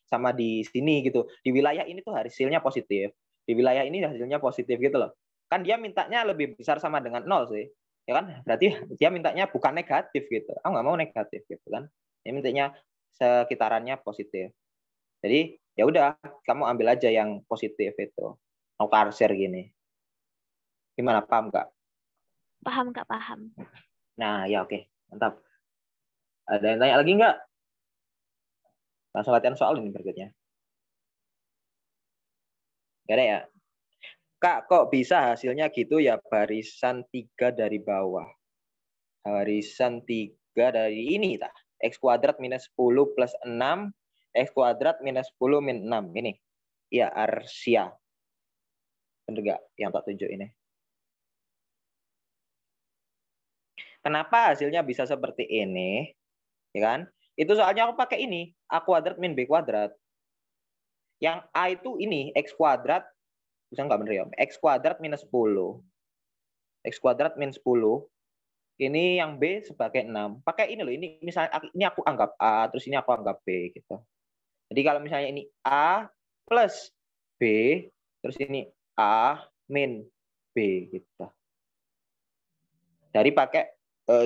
sama di sini gitu. Di wilayah ini tuh hasilnya positif. Di wilayah ini hasilnya positif gitu loh. Kan dia mintanya lebih besar sama dengan 0 sih. Ya kan? Berarti dia mintanya bukan negatif gitu. Aku nggak mau negatif gitu kan. Dia mintanya sekitarannya positif. Jadi ya udah, kamu ambil aja yang positif itu. Mau karser gini. Gimana, paham nggak? Paham Kak, paham. Nah, ya oke. Mantap. Ada yang tanya lagi nggak? Langsung latihan soal ini berikutnya. Gak ada ya? Kak, kok bisa hasilnya gitu ya barisan 3 dari bawah? Barisan 3 dari ini. X kuadrat minus 10 plus 6. X kuadrat minus 10 min 6. Ini. Ya, Arsia. Bener nggak yang tak tunjuk ini? Kenapa hasilnya bisa seperti ini? Ya kan? Itu soalnya aku pakai ini. A kuadrat min B kuadrat. Yang A itu ini. X kuadrat. Bisa nggak bener ya? X kuadrat minus 10. X kuadrat min 10. Ini yang B sebagai 6. Pakai ini loh. Ini misalnya ini aku anggap A. Terus ini aku anggap B. Gitu. Jadi kalau misalnya ini A plus B. Terus ini A min B. Gitu. Dari pakai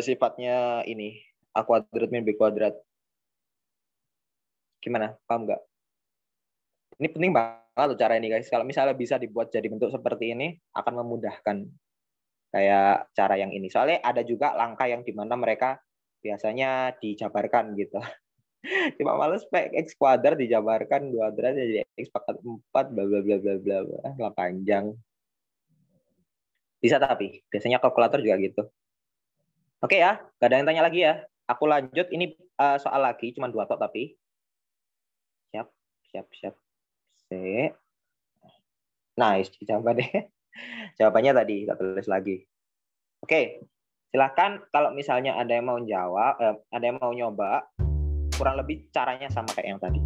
sifatnya ini. A kuadrat min B kuadrat. Gimana? Paham nggak? Ini penting banget loh cara ini guys. Kalau misalnya bisa dibuat jadi bentuk seperti ini, akan memudahkan kayak cara yang ini. Soalnya ada juga langkah yang dimana mereka biasanya dijabarkan gitu. Cuma males X kuadrat dijabarkan 2 derajat jadi X pangkat 4 bla bla bla bla bla. Lah panjang. Bisa tapi biasanya kalkulator juga gitu. Oke ya, gak ada yang tanya lagi ya. Aku lanjut, ini soal lagi, cuma 2 tok tapi. Siap. Nice, jawabannya. Jawabannya tadi, kita tulis lagi. Oke, silahkan kalau misalnya ada yang mau jawab, ada yang mau nyoba, kurang lebih caranya sama kayak yang tadi.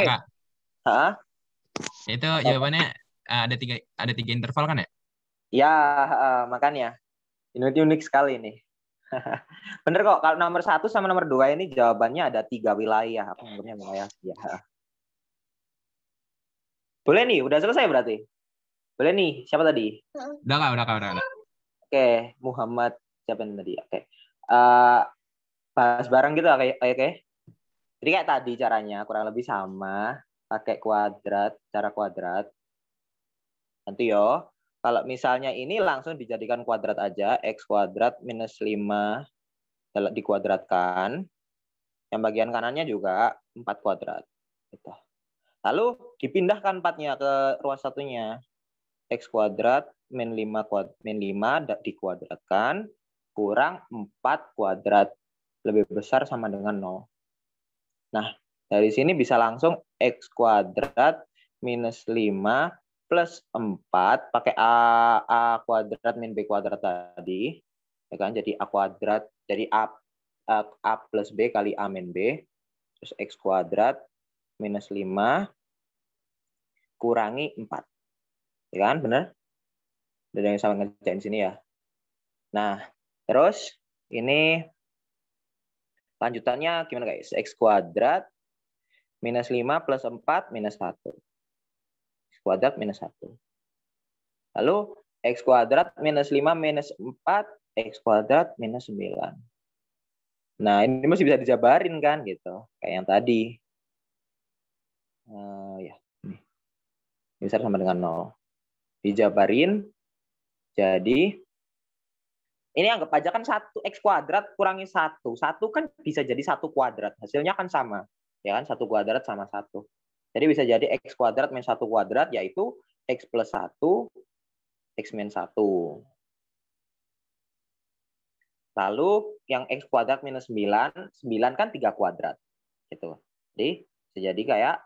Kak. Hah? Itu jawabannya ada tiga interval kan ya? Ya, makanya ini unik sekali nih. Bener kok, kalau nomor 1 sama nomor 2 ini jawabannya ada 3 wilayah. Aku anggapnya wilayah. Ya. Boleh nih, udah selesai berarti? Boleh nih, siapa tadi? Udah kak. Oke, Muhammad siapa yang tadi? Oke. Bahas bareng gitu, oke. Jadi kayak tadi caranya kurang lebih sama, pakai kuadrat, cara kuadrat. Nanti yo, kalau misalnya ini langsung dijadikan kuadrat aja, x kuadrat minus 5 dikuadratkan. Yang bagian kanannya juga 4 kuadrat. Gitu. Lalu dipindahkan 4-nya ke ruas satunya. X kuadrat min 5 dikuadratkan kurang 4 kuadrat. Lebih besar sama dengan 0. Nah, dari sini bisa langsung X kuadrat minus 5 plus 4 pakai A kuadrat min B kuadrat tadi. Ya kan? Jadi A kuadrat, jadi A plus B kali A min B. Terus X kuadrat minus 5 kurangi 4. Ya kan? Benar? Ada yang sama ngerjain sini ya. Nah, terus ini lanjutannya gimana guys? X kuadrat minus 5 plus 4 minus 1. X kuadrat minus 1. Lalu X kuadrat minus 5 minus 4, X kuadrat minus 9. Nah, ini masih bisa dijabarin kan gitu. Kayak yang tadi. Ya, ini. Besar sama dengan 0. Dijabarin. Jadi ini anggap aja kan 1x kuadrat kurangi 1. 1 kan bisa jadi 1 kuadrat. Hasilnya kan sama. Ya kan, 1 kuadrat sama 1. Jadi bisa jadi x kuadrat min 1 kuadrat, yaitu x plus 1, x min 1. Lalu yang x kuadrat minus 9, 9 kan 3 kuadrat. Gitu. Jadi bisa jadi kayak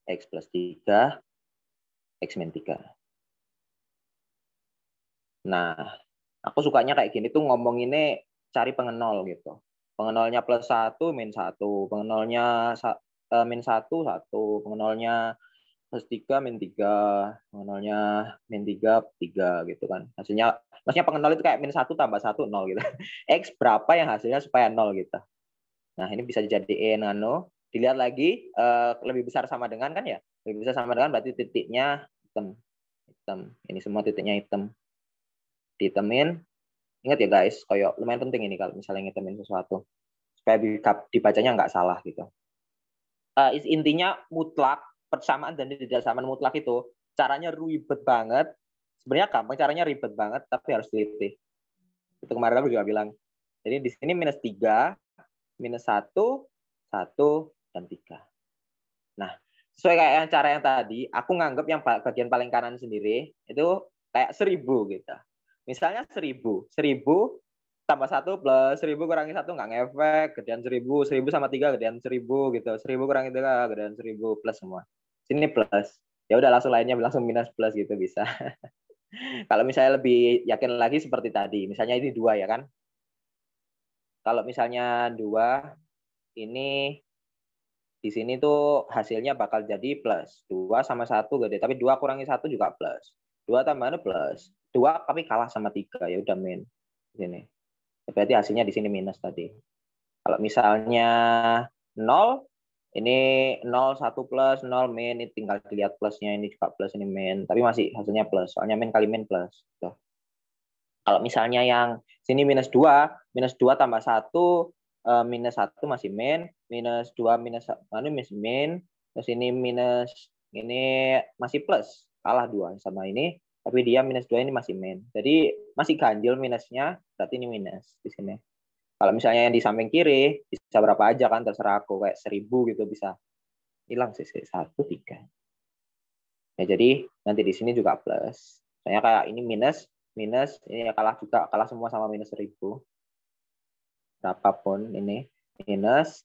x plus 3, x min 3. Nah, aku sukanya kayak gini tuh ngomonginnya cari pengenol gitu. Pengenolnya plus 1, min 1. Pengenolnya min 1, 1. Pengenolnya plus 3, min 3. Pengenolnya min 3, 3 gitu kan. Maksudnya pengenol itu kayak min 1 tambah 1, 0 gitu. X berapa yang hasilnya supaya 0 gitu. Nah, ini bisa dijadiin dilihat lagi lebih besar sama dengan kan ya? Lebih besar sama dengan berarti titiknya hitam. Ini semua titiknya hitam. Dihitemin. Ingat ya guys, kayak lumayan penting ini kalau misalnya ngitemin sesuatu supaya dibacanya nggak salah gitu. Intinya mutlak, persamaan dan ketidaksamaan mutlak itu caranya ribet banget. Sebenarnya gampang, caranya ribet banget, tapi harus teliti. Itu kemarin aku juga bilang. Jadi di sini minus 3, minus 1, 1, dan 3. Nah, sesuai kayak yang cara yang tadi, aku nganggap yang bagian paling kanan sendiri itu kayak 1000 gitu. Misalnya 1000 tambah 1 plus 1000 kurangi 1 nggak ngefek, gedean 1000 sama 3 gedean 1000 gitu. 1000 kurangi 3 gedean 1000 plus semua. Sini plus. Ya udah langsung lainnya langsung minus plus gitu bisa. Kalau misalnya lebih yakin lagi seperti tadi, misalnya ini 2 ya kan. Kalau misalnya 2 ini di sini tuh hasilnya bakal jadi plus. 2 sama 1 gede, tapi 2 kurangi 1 juga plus. 2 tambah plus. 2 tapi kalah sama 3, ya udah min. Di sini. Berarti hasilnya di sini minus tadi. Kalau misalnya 0, ini 0, 1 plus, 0 min, ini tinggal dilihat plusnya, ini juga plus, ini min. Tapi masih hasilnya plus, soalnya min kali min plus. Tuh. Kalau misalnya yang sini minus 2 tambah 1, minus 1 masih min, minus 2 minus min, terus ini minus, ini masih plus, kalah 2 sama ini, tapi dia minus 2 ini masih min. Jadi masih ganjil minusnya, berarti ini minus di sini. Kalau misalnya yang di samping kiri, bisa berapa aja kan, terserah aku, kayak 1000 gitu bisa. Hilang sih, 1, 3. Ya, jadi nanti di sini juga plus. Soalnya kayak ini minus, ini kalah juga, kalah semua sama minus 1000. Berapapun ini, minus,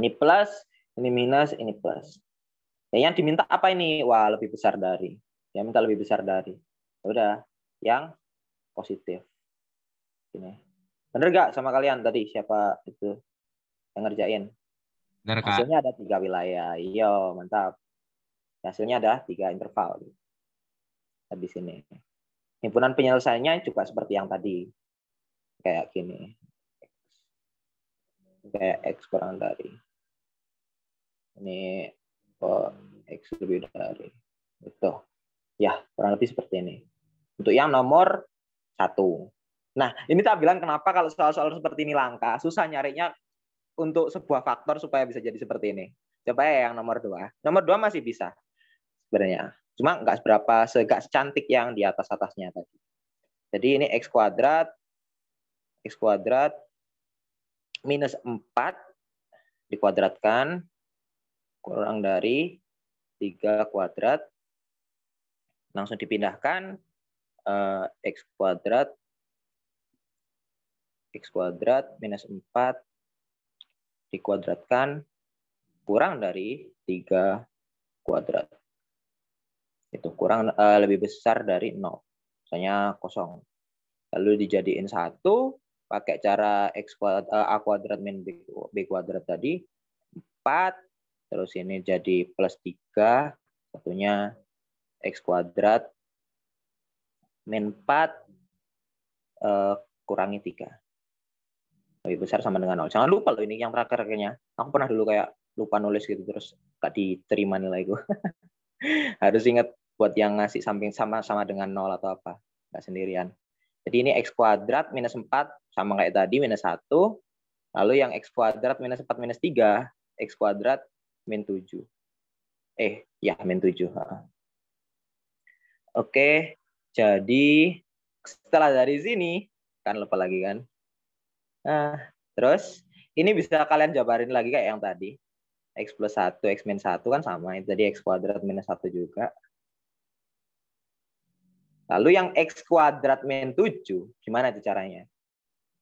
ini plus, ini minus, ini plus. Ya, yang diminta apa ini? Wah, lebih besar dari. Yang minta lebih besar dari. Ya udah, yang positif. Ini. Bener gak sama kalian tadi siapa itu yang ngerjain? Bener, Kak. Hasilnya ada 3 wilayah. Iya, mantap. Hasilnya ada 3 interval. Di sini. Himpunan penyelesaiannya juga seperti yang tadi. Kayak gini. Kayak X kurang dari. Ini X lebih dari. Itu. Ya, kurang lebih seperti ini. Untuk yang nomor 1. Nah, ini tak bilang kenapa kalau soal-soal seperti ini langka, susah nyarinya untuk sebuah faktor supaya bisa jadi seperti ini. Coba ya yang nomor 2. Nomor 2 masih bisa sebenarnya. Cuma nggak secantik yang di atasnya tadi. Jadi ini X kuadrat minus 4 dikuadratkan kurang dari 3 kuadrat. Langsung dipindahkan X kuadrat minus 4 dikuadratkan kurang dari 3 kuadrat. Itu kurang lebih besar dari 0. Misalnya kosong. Lalu dijadiin 1 pakai cara A kuadrat min B kuadrat tadi 4. Terus ini jadi plus 3. Satunya X kuadrat min 4 kurangi 3. Lebih besar sama dengan 0. Jangan lupa loh ini yang terakhir kayaknya. Aku pernah dulu kayak lupa nulis gitu terus gak diterima nilai gue. Harus ingat buat yang ngasih samping sama dengan 0 atau apa. Gak sendirian. Jadi ini X kuadrat minus 4 sama kayak tadi minus 1. Lalu yang X kuadrat minus 4 minus 3. X kuadrat min 7. Min 7. Oke. Jadi setelah dari sini, kan lupa lagi kan. Nah, terus ini bisa kalian jabarin lagi kayak yang tadi. X plus 1, X min 1 kan sama. Itu tadi X kuadrat minus 1 juga. Lalu yang X kuadrat min 7, gimana itu caranya?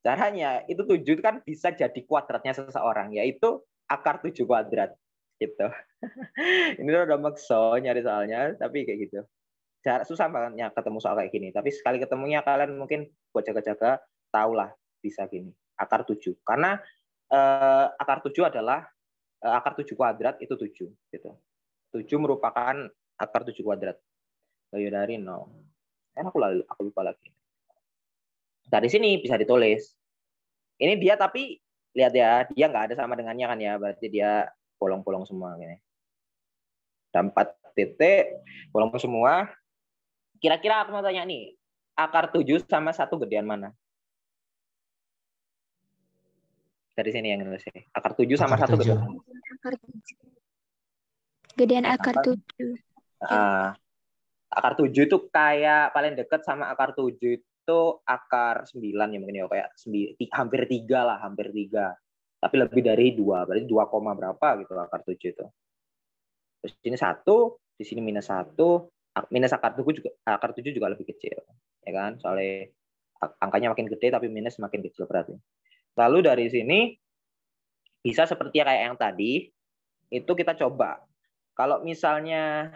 Caranya, itu 7 kan bisa jadi kuadratnya seseorang, yaitu akar 7 kuadrat. Gitu. Ini udah makso nyari soalnya, tapi kayak gitu. Susah banget ketemu soal kayak gini. Tapi sekali ketemunya kalian mungkin buat jaga-jaga, tahulah bisa gini. akar 7. Karena akar 7 adalah akar 7 kuadrat itu 7 gitu. 7 merupakan akar 7 kuadrat. Value dari 0. Aku lupa lagi. Dari sini bisa ditulis. Ini dia tapi lihat ya, dia nggak ada sama dengannya kan ya, berarti dia bolong-bolong semua gini. Dan 4 titik bolong semua. Kira-kira aku mau tanya nih, akar 7 sama 1 gedean mana? Dari sini yang nulis. Akar 7 sama 1 gedean mana? Gedean akar 7. Akar 7 itu kayak paling dekat sama akar 7 itu akar 9 ya mungkin ya, kayak hampir 3 lah, hampir 3. Tapi lebih dari 2, berarti 2, berapa gitu akar 7 itu. Terus di sini 1, di sini minus 1, minus akar 7 juga lebih kecil. Ya kan? Soalnya angkanya makin gede tapi minus makin kecil berarti. Lalu dari sini bisa seperti kayak yang tadi, itu kita coba. Kalau misalnya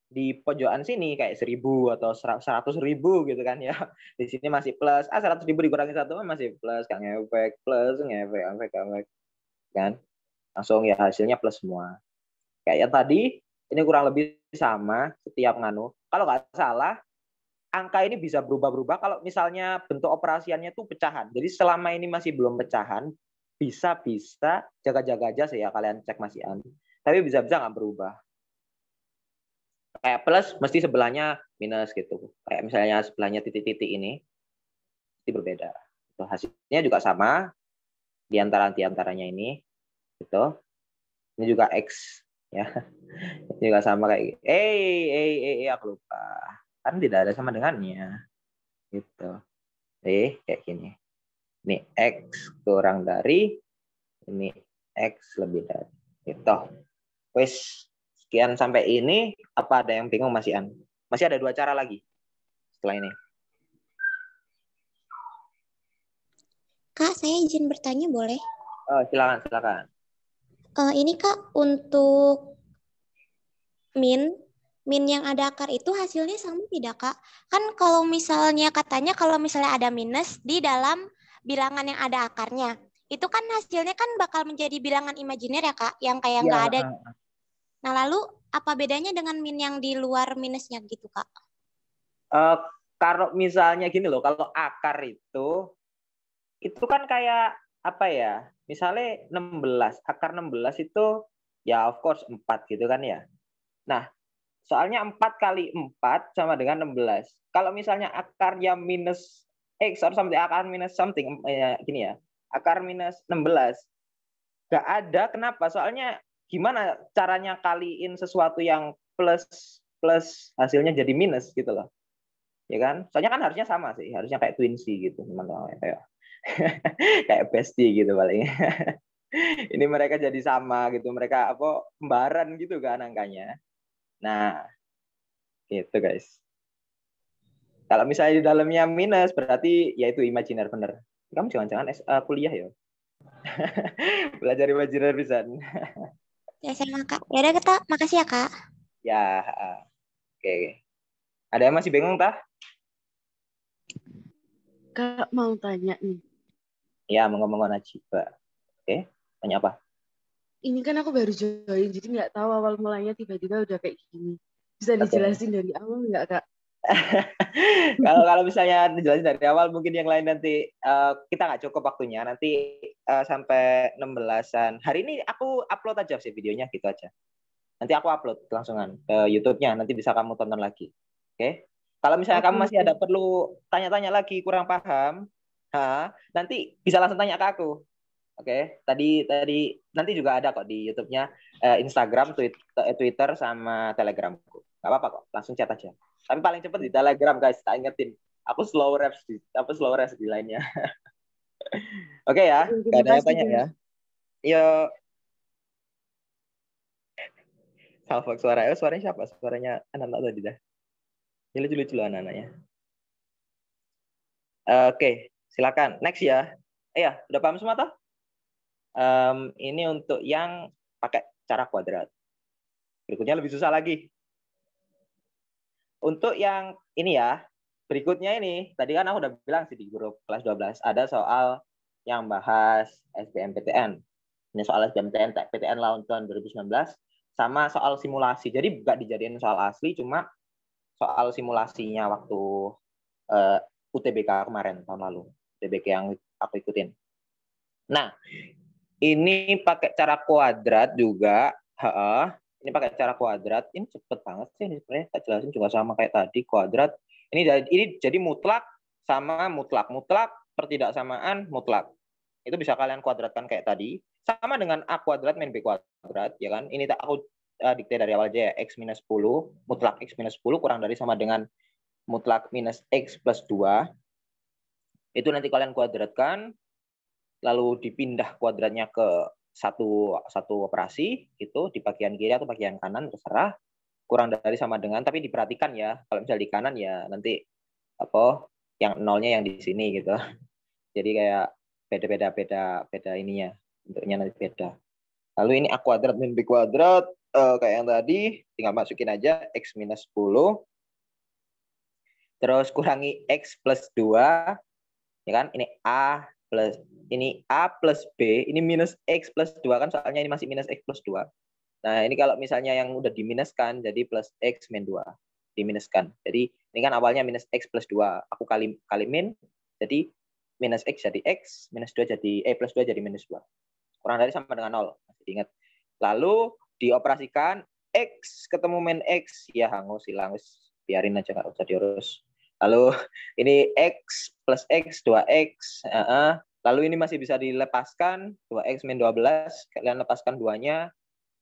di pojokan sini kayak 1000 atau 100.000 gitu kan ya. Di sini masih plus. 100.000 dikurangi 1 masih plus. Kan ngefek, plus, ngefek. Kan? Langsung ya hasilnya plus semua. Kayak yang tadi, ini kurang lebih sama setiap nganu. Kalau nggak salah, angka ini bisa berubah-berubah kalau misalnya bentuk operasiannya tuh pecahan. Jadi selama ini masih belum pecahan, bisa jaga-jaga aja sih ya, kalian cek masihan. Tapi bisa-bisa nggak berubah. Kayak plus mesti sebelahnya minus gitu. Kayak misalnya sebelahnya titik-titik ini pasti berbeda. Itu hasilnya juga sama di antaranya ini. Gitu. Ini juga X ya. Ini juga sama kayak aku lupa. Kan tidak ada sama dengannya. Gitu. Kayak gini. Ini X kurang dari, ini X lebih dari. Gitu. Wes, sekian sampai ini. Apa ada yang bingung Mas Ian? Masih ada 2 cara lagi setelah ini. Kak, saya izin bertanya boleh? Oh, silakan. Ini Kak, untuk min yang ada akar itu hasilnya sama tidak Kak? Kan kalau misalnya katanya kalau misalnya ada minus di dalam bilangan yang ada akarnya, itu kan hasilnya kan bakal menjadi bilangan imajiner ya Kak, yang kayak nggak ada. Nah lalu apa bedanya dengan min yang di luar minusnya gitu Kak? Kalau misalnya gini loh, kalau akar itu kan kayak apa ya? Misalnya 16, akar 16 itu ya of course 4 gitu kan ya. Nah, soalnya 4 kali 4 sama dengan 16. Kalau misalnya akarnya minus akar minus something gini ya. Akar minus 16. Gak ada, kenapa? Soalnya gimana caranya kaliin sesuatu yang plus hasilnya jadi minus gitu loh. Ya kan? Soalnya kan harusnya sama sih, harusnya kayak twinsy gitu, teman-teman, kayak bestie gitu paling. Ini mereka jadi sama gitu, mereka kembaran gitu kan angkanya. Nah, gitu guys. Kalau misalnya di dalamnya minus, berarti ya itu imajiner bener. Kamu jangan-jangan kuliah ya? Belajar imajiner bisa. Ya sama Kak. Ya udah kita, makasih ya Kak. Ya, oke. Ada yang masih bingung tah? Kak mau tanya nih. Ya, ngomong Najibah. Oke, tanya apa? Ini kan aku baru join, jadi nggak tahu awal mulanya tiba-tiba udah kayak gini. Bisa dijelasin dari awal nggak Kak? Kalau misalnya dijelasin dari awal, mungkin yang lain nanti kita nggak cukup waktunya. Nanti sampai 16-an. Hari ini aku upload aja sih videonya gitu aja. Nanti aku upload langsungan ke YouTube-nya. Nanti bisa kamu tonton lagi. Oke? Kalau misalnya kamu masih ada perlu tanya-tanya lagi, kurang paham, nanti bisa langsung tanya ke aku. Oke? Tadi nanti juga ada kok di YouTube-nya, Instagram, Twitter sama Telegramku. Nggak apa-apa kok, langsung chat aja. Tapi paling cepat di Telegram guys, tak ingetin. Aku slow rest di lainnya. Oke ya, nggak ada yang tanya ya. Yo. Salfok suaranya siapa? Suaranya anak-anak tadi dah. Ini lucu-lucu loh anak-anaknya. Oke, silakan. Next ya. Iya, udah paham semua toh? Ini untuk yang pakai cara kuadrat. Berikutnya lebih susah lagi. Untuk yang ini ya, berikutnya ini, tadi kan aku udah bilang sih di grup kelas 12, ada soal yang bahas SBMPTN. Ini soal SBMPTN tahun 2019 sama soal simulasi. Jadi nggak dijadiin soal asli, cuma soal simulasinya waktu UTBK kemarin tahun lalu. UTBK yang aku ikutin. Nah, ini pakai cara kuadrat juga. Ini pakai cara kuadrat. Ini cepet banget sih. Ini sebenarnya tak jelasin juga sama kayak tadi kuadrat. Ini jadi mutlak sama mutlak. Mutlak pertidaksamaan mutlak. Itu bisa kalian kuadratkan kayak tadi. Sama dengan A kuadrat min B kuadrat, ya kan? Ini tak aku dikte dari awal aja ya. X minus 10, mutlak X minus 10 kurang dari sama dengan mutlak minus X plus 2. Itu nanti kalian kuadratkan, lalu dipindah kuadratnya ke satu operasi, itu di bagian kiri atau bagian kanan, terserah. Kurang dari sama dengan, tapi diperhatikan ya, kalau misalnya di kanan ya nanti yang nolnya yang di sini gitu. Jadi kayak beda ininya, bentuknya nanti beda. Lalu ini A kuadrat min B kuadrat, kayak yang tadi, tinggal masukin aja X minus 10. Terus kurangi X plus 2, ya kan? Ini A plus B, ini minus X plus 2 kan, soalnya ini masih minus X plus 2. Nah, ini kalau misalnya yang udah diminuskan, jadi plus X min 2. Diminuskan. Jadi, ini kan awalnya minus X plus 2. Aku kali min, jadi minus X jadi X, minus 2 jadi, plus 2 jadi minus 2. Kurang dari sama dengan 0. Masih ingat. Lalu, dioperasikan, X ketemu min X. Ya, hangus, hilang. Biarin aja, nggak usah diurus. Lalu, ini X plus X, 2X. Lalu ini masih bisa dilepaskan, 2X min 12. Kalian lepaskan 2-nya,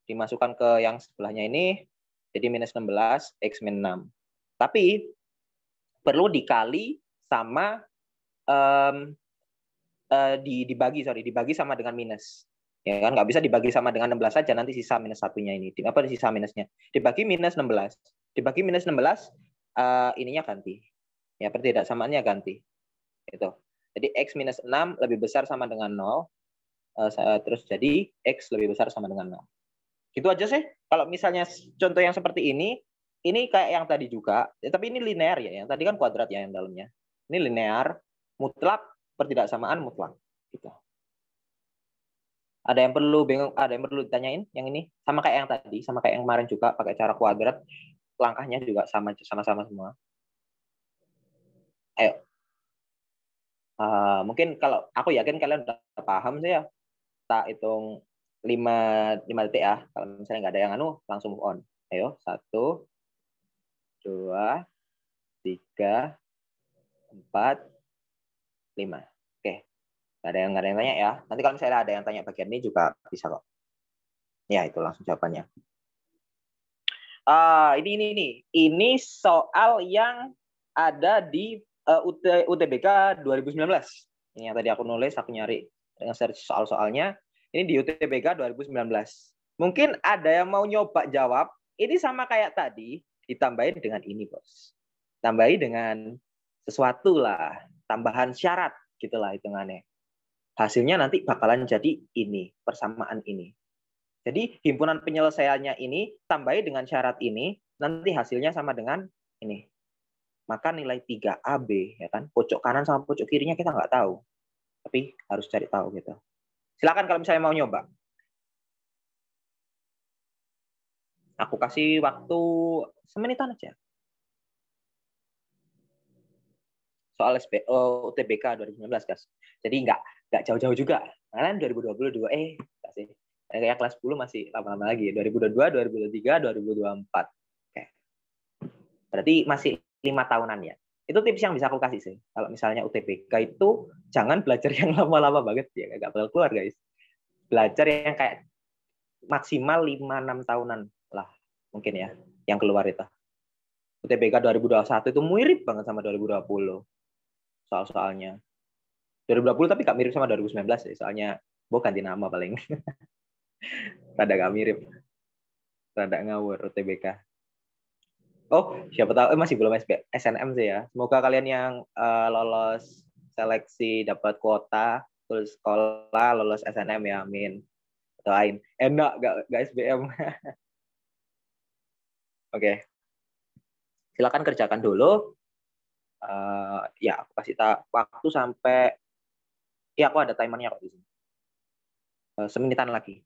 dimasukkan ke yang sebelahnya ini, jadi minus 16, X min 6. Tapi, perlu dikali sama, dibagi sama dengan minus. Ya kan, nggak bisa dibagi sama dengan 16 saja, nanti sisa minus satunya ini. Apa sisa minusnya? Dibagi minus 16. Dibagi minus 16, ininya ganti. Ya, pertidaksamaannya ganti. Itu. Jadi X minus 6 lebih besar sama dengan 0. Terus jadi X lebih besar sama dengan 0. Gitu aja sih. Kalau misalnya contoh yang seperti ini kayak yang tadi juga. Tapi ini linear ya. Yang tadi kan kuadrat ya yang dalamnya. Ini linear, mutlak, pertidaksamaan mutlak. Gitu. Ada yang perlu bingung, ada yang perlu ditanyain yang ini? Sama kayak yang tadi, sama kayak yang kemarin juga pakai cara kuadrat. Langkahnya juga sama-sama semua. Ayo. Mungkin kalau aku yakin kalian udah paham sih ya. Tak hitung 5 detik ya. Kalau misalnya nggak ada yang langsung move on. Ayo, 1, 2, 3, 4, 5. Oke. Nggak ada yang tanya ya. Nanti kalau misalnya ada yang tanya bagian ini juga bisa kok. Ya, itu langsung jawabannya. Ini soal yang ada di UTBK 2019. Ini yang tadi aku nulis, aku nyari nge-search soal-soalnya. Ini di UTBK 2019. Mungkin ada yang mau nyoba jawab. Ini sama kayak tadi, ditambahin dengan ini, Bos. Tambahin dengan sesuatu lah, tambahan syarat gitulah hitungannya. Hasilnya nanti bakalan jadi ini, persamaan ini. Jadi himpunan penyelesaiannya ini tambahin dengan syarat ini, nanti hasilnya sama dengan ini. Maka nilai 3AB, ya kan? Pojok kanan sama pojok kirinya kita nggak tahu. Tapi harus cari tahu gitu. Silakan kalau misalnya mau nyoba. Aku kasih waktu semenitan aja. Soal UTBK 2019, guys. Jadi nggak jauh-jauh juga. Kalian 2022, nggak sih. Kayak kelas 10 masih lama-lama lagi. 2022, 2023, 2024. Oke. Berarti masih 5 tahunan ya. Itu tips yang bisa aku kasih sih. Kalau misalnya UTBK itu jangan belajar yang lama-lama banget ya, nggak bakal keluar guys. Belajar yang kayak maksimal 5-6 tahunan lah mungkin ya yang keluar itu. UTBK 2021 itu mirip banget sama 2020 soal-soalnya. 2020 tapi nggak mirip sama 2019 ya, soalnya ganti nama paling. Rada nggak mirip. Rada ngawur UTBK. Oh, siapa tahu masih belum SNM sih ya. Semoga kalian yang lolos seleksi dapat kuota, lulus sekolah, lolos SNM ya, amin. Doain. Enak gak SBM. Oke. Silakan kerjakan dulu. Ya, aku kasih waktu sampai Iya, aku ada timernya kok di sini. Semenitan lagi.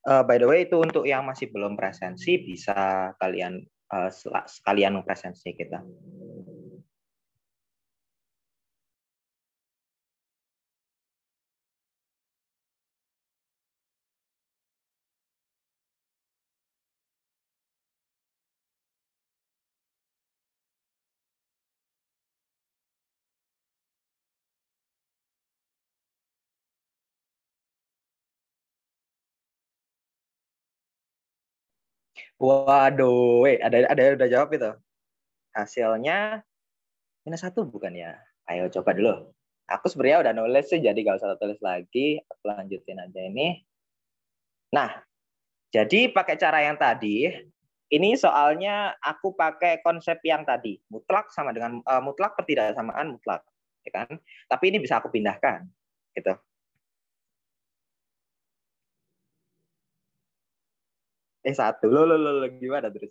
By the way, itu untuk yang masih belum presensi bisa kalian sekalian presensi kita. Waduh, ada udah jawab itu. Hasilnya -1 bukan ya? Ayo coba dulu. Aku sebenarnya udah nulis sih, jadi gak usah tulis lagi. Aku lanjutin aja ini. Nah, jadi pakai cara yang tadi, ini soalnya aku pakai konsep yang tadi. Mutlak sama dengan mutlak pertidaksamaan mutlak, ya kan? Tapi ini bisa aku pindahkan, gitu. Satu lo gimana terus?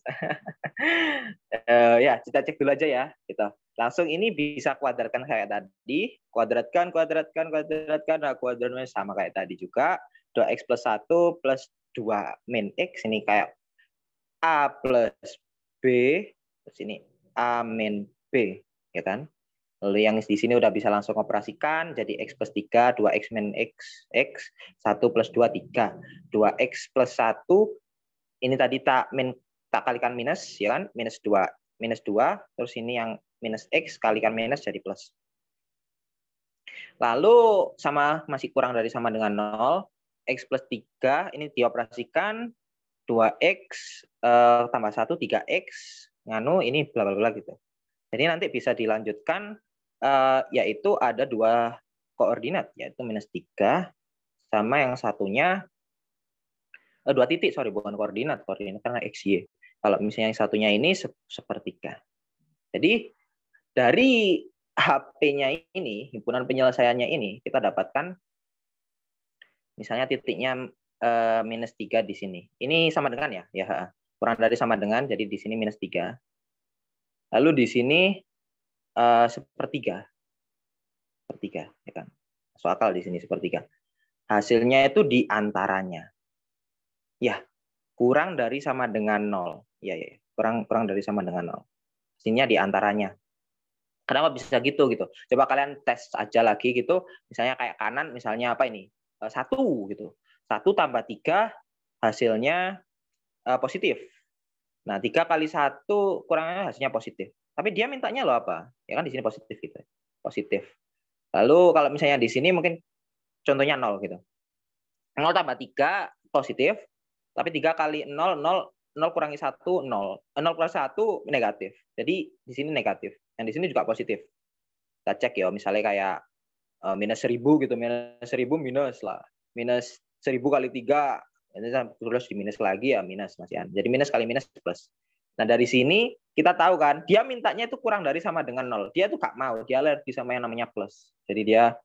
Ya, kita cek dulu aja ya, gitu. Langsung ini bisa kuadratkan kayak tadi, kuadratkan, nah kuadratnya sama kayak tadi juga. 2x plus 1 plus 2 min x, ini kayak a plus b, terus ini a min b, ya kan? Lalu yang di sini udah bisa langsung operasikan, jadi x plus 3, 2x min x, 1 plus 2, 3. 2x plus 1, ini tadi tak kalikan minus, ya kan? Minus 2, terus ini yang minus x kalikan minus jadi plus. Lalu masih kurang dari sama dengan 0, x plus 3, ini dioperasikan, 2x tambah 1, 3x, ini bla bla bla gitu. Jadi nanti bisa dilanjutkan, yaitu ada 2 koordinat, yaitu -3, sama yang satunya, 2 titik, bukan koordinat karena XY. Kalau misalnya yang satunya ini sepertiga. Jadi dari HP-nya ini, himpunan penyelesaiannya ini, kita dapatkan misalnya titiknya -3 di sini. Ini sama dengan ya, kurang dari sama dengan, jadi di sini -3. Lalu di sini sepertiga, ya kan? Masuk akal di sini sepertiga. Hasilnya itu di antaranya. Ya, kurang dari sama dengan 0. Ya, kurang dari sama dengan 0. Hasilnya di antaranya. Kenapa bisa gitu? Coba kalian tes aja lagi gitu. Misalnya kayak kanan, misalnya apa ini? 1 gitu. 1 tambah 3 hasilnya positif. Nah, 3 kali 1 kurangnya hasilnya positif. Tapi dia mintanya loh apa? Ya kan di sini positif gitu. Positif. Lalu kalau misalnya di sini mungkin contohnya 0 gitu. 0 tambah 3 positif. Tapi 3 kali 0, 0 kurangi 1, 0. 0 plus 1 negatif. Jadi di sini negatif. Yang di sini juga positif. Kita cek ya, misalnya kayak -1000 gitu. -1000 minus lah. -1000 kali 3, terus di minus lagi ya minus masih. Jadi minus kali minus plus. Nah dari sini kita tahu kan, dia mintanya itu kurang dari sama dengan 0. Dia tuh gak mau, dia alergi sama yang namanya plus. Jadi dia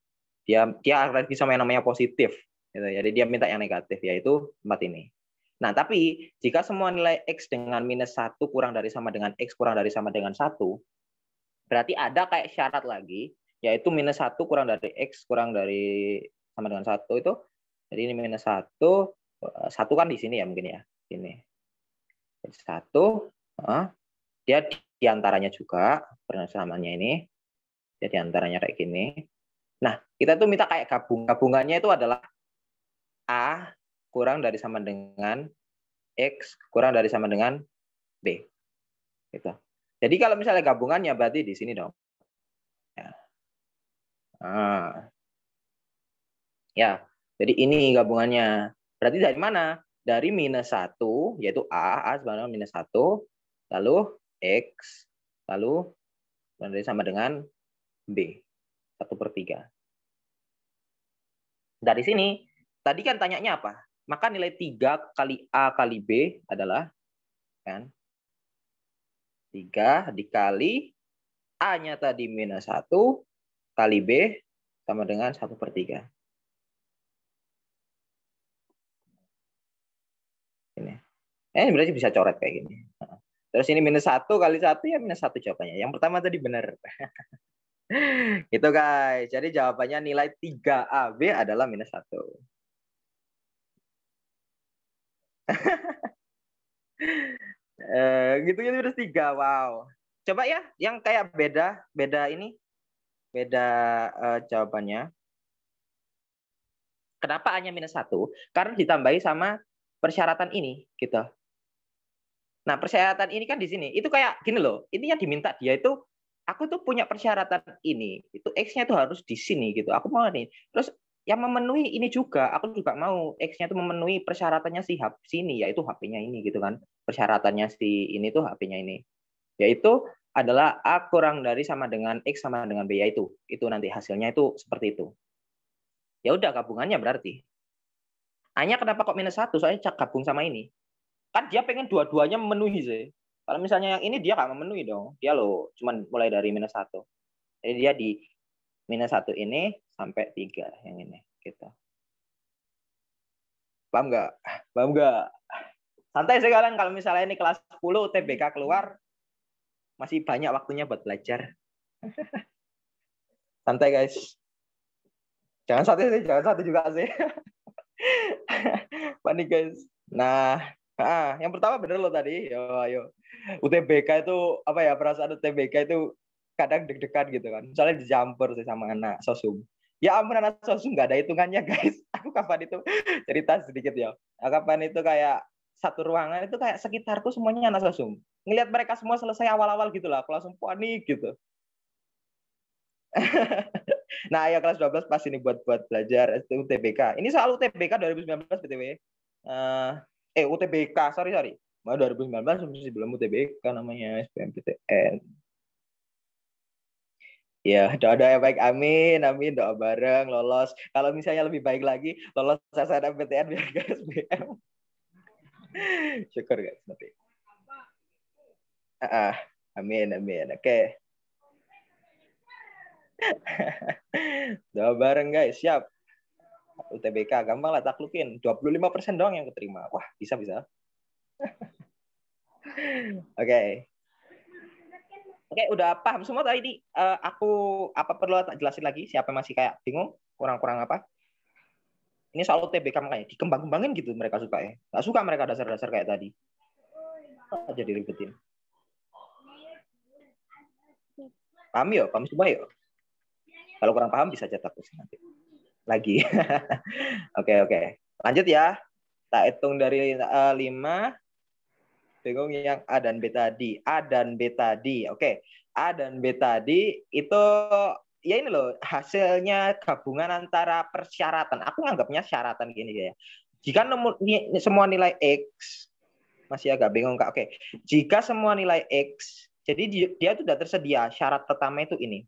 alergi sama yang namanya positif. Gitu. Jadi dia minta yang negatif, yaitu tempat ini. Nah, tapi jika semua nilai X dengan -1 kurang dari sama dengan X kurang dari sama dengan 1, berarti ada kayak syarat lagi, yaitu -1 kurang dari X kurang dari sama dengan 1 itu. Jadi ini -1, 1 kan di sini ya mungkin ya. Ini. 1, dia diantaranya juga, persamaan ini. Dia diantaranya kayak gini. Nah, kita tuh minta kayak gabungannya itu adalah A kurang dari sama dengan X kurang dari sama dengan B. Gitu. Jadi kalau misalnya gabungannya berarti di sini dong. Ya. Jadi ini gabungannya. Berarti dari mana? Dari -1, yaitu A sebenarnya -1, lalu X, lalu dari sama dengan B. 1/3. Dari sini, tadi kan tanyanya apa? Maka nilai 3 kali A kali B adalah kan 3 dikali A-nya tadi minus 1 kali B sama dengan 1/3. Ini. Berarti bisa coret kayak gini. Terus ini minus 1 kali 1 ya minus 1 jawabannya. Yang pertama tadi benar. Gitu guys. Jadi jawabannya nilai 3AB adalah minus 1. Gitu minus 3. Wow. Coba ya yang kayak beda ini. Beda jawabannya. Kenapa hanya minus 1? Karena ditambahi sama persyaratan ini gitu. Nah, persyaratan ini kan di sini. Itu kayak gini loh. Ini yang diminta dia itu, aku tuh punya persyaratan ini. Itu X-nya tuh harus di sini gitu. Aku mau nih. Terus yang memenuhi ini juga, aku juga mau X-nya tuh memenuhi persyaratannya si sini, yaitu HP-nya ini gitu kan. Persyaratannya si ini tuh HP-nya ini. Yaitu adalah A kurang dari sama dengan X sama dengan B, yaitu. Itu nanti hasilnya itu seperti itu. Ya udah gabungannya berarti. Hanya kenapa kok minus 1? Soalnya gabung sama ini. Kan dia pengen dua-duanya memenuhi sih. Kalau misalnya yang ini dia nggak memenuhi dong. Dia loh cuman mulai dari minus 1. Jadi dia di minus 1 ini sampai 3 yang ini gitu. Paham nggak? Paham nggak? Santai sih kalian kalau misalnya ini kelas 10 UTBK keluar masih banyak waktunya buat belajar. Santai guys. Jangan santai sih, jangan santai juga sih. Panik guys. Nah, yang pertama bener loh tadi. Ayo. UTBK itu apa ya, perasaan UTBK itu kadang deg-degan gitu kan. Misalnya dicampur sih sama anak sosum. Ya ampun, anak sosum nggak ada hitungannya guys. Aku kapan itu cerita sedikit ya. Kapan itu kayak satu ruangan itu kayak sekitarku semuanya anak sosum. Ngelihat mereka semua selesai awal-awal gitu lah. Aku langsung panik gitu. Nah, ya kelas 12 pas ini buat belajar UTBK. Ini soal UTBK 2019 BTW. UTBK, sorry. Mau 2019 masih belum UTBK namanya SBMPTN. Ya, doa ya baik, amin, doa bareng, lolos. Kalau misalnya lebih baik lagi, lolos SNMPTN biar ke SBM. Syukur guys nanti. Amin. Oke. Doa bareng guys, siap. UTBK gampang lah taklukin. 25% doang yang keterima. Wah, bisa. Oke, udah paham semua tadi ini. Aku apa perlu tak jelasin lagi? Siapa masih kayak bingung? Kurang apa? Ini soal UTBK makanya dikembang-kembangin gitu mereka suka ya. Nggak suka mereka dasar-dasar kayak tadi. Jadi ribetin. Paham semua yuk. Kalau kurang paham bisa cetak nanti lagi. Oke. Lanjut ya. Tak hitung dari 5. Bingung yang A dan B tadi. Oke. A dan B tadi itu ya ini loh hasilnya gabungan antara persyaratan. Aku nganggapnya syaratan gini ya. Jika semua nilai X masih agak bingung Kak. Oke. Jika semua nilai X, jadi dia sudah tersedia syarat pertama itu ini.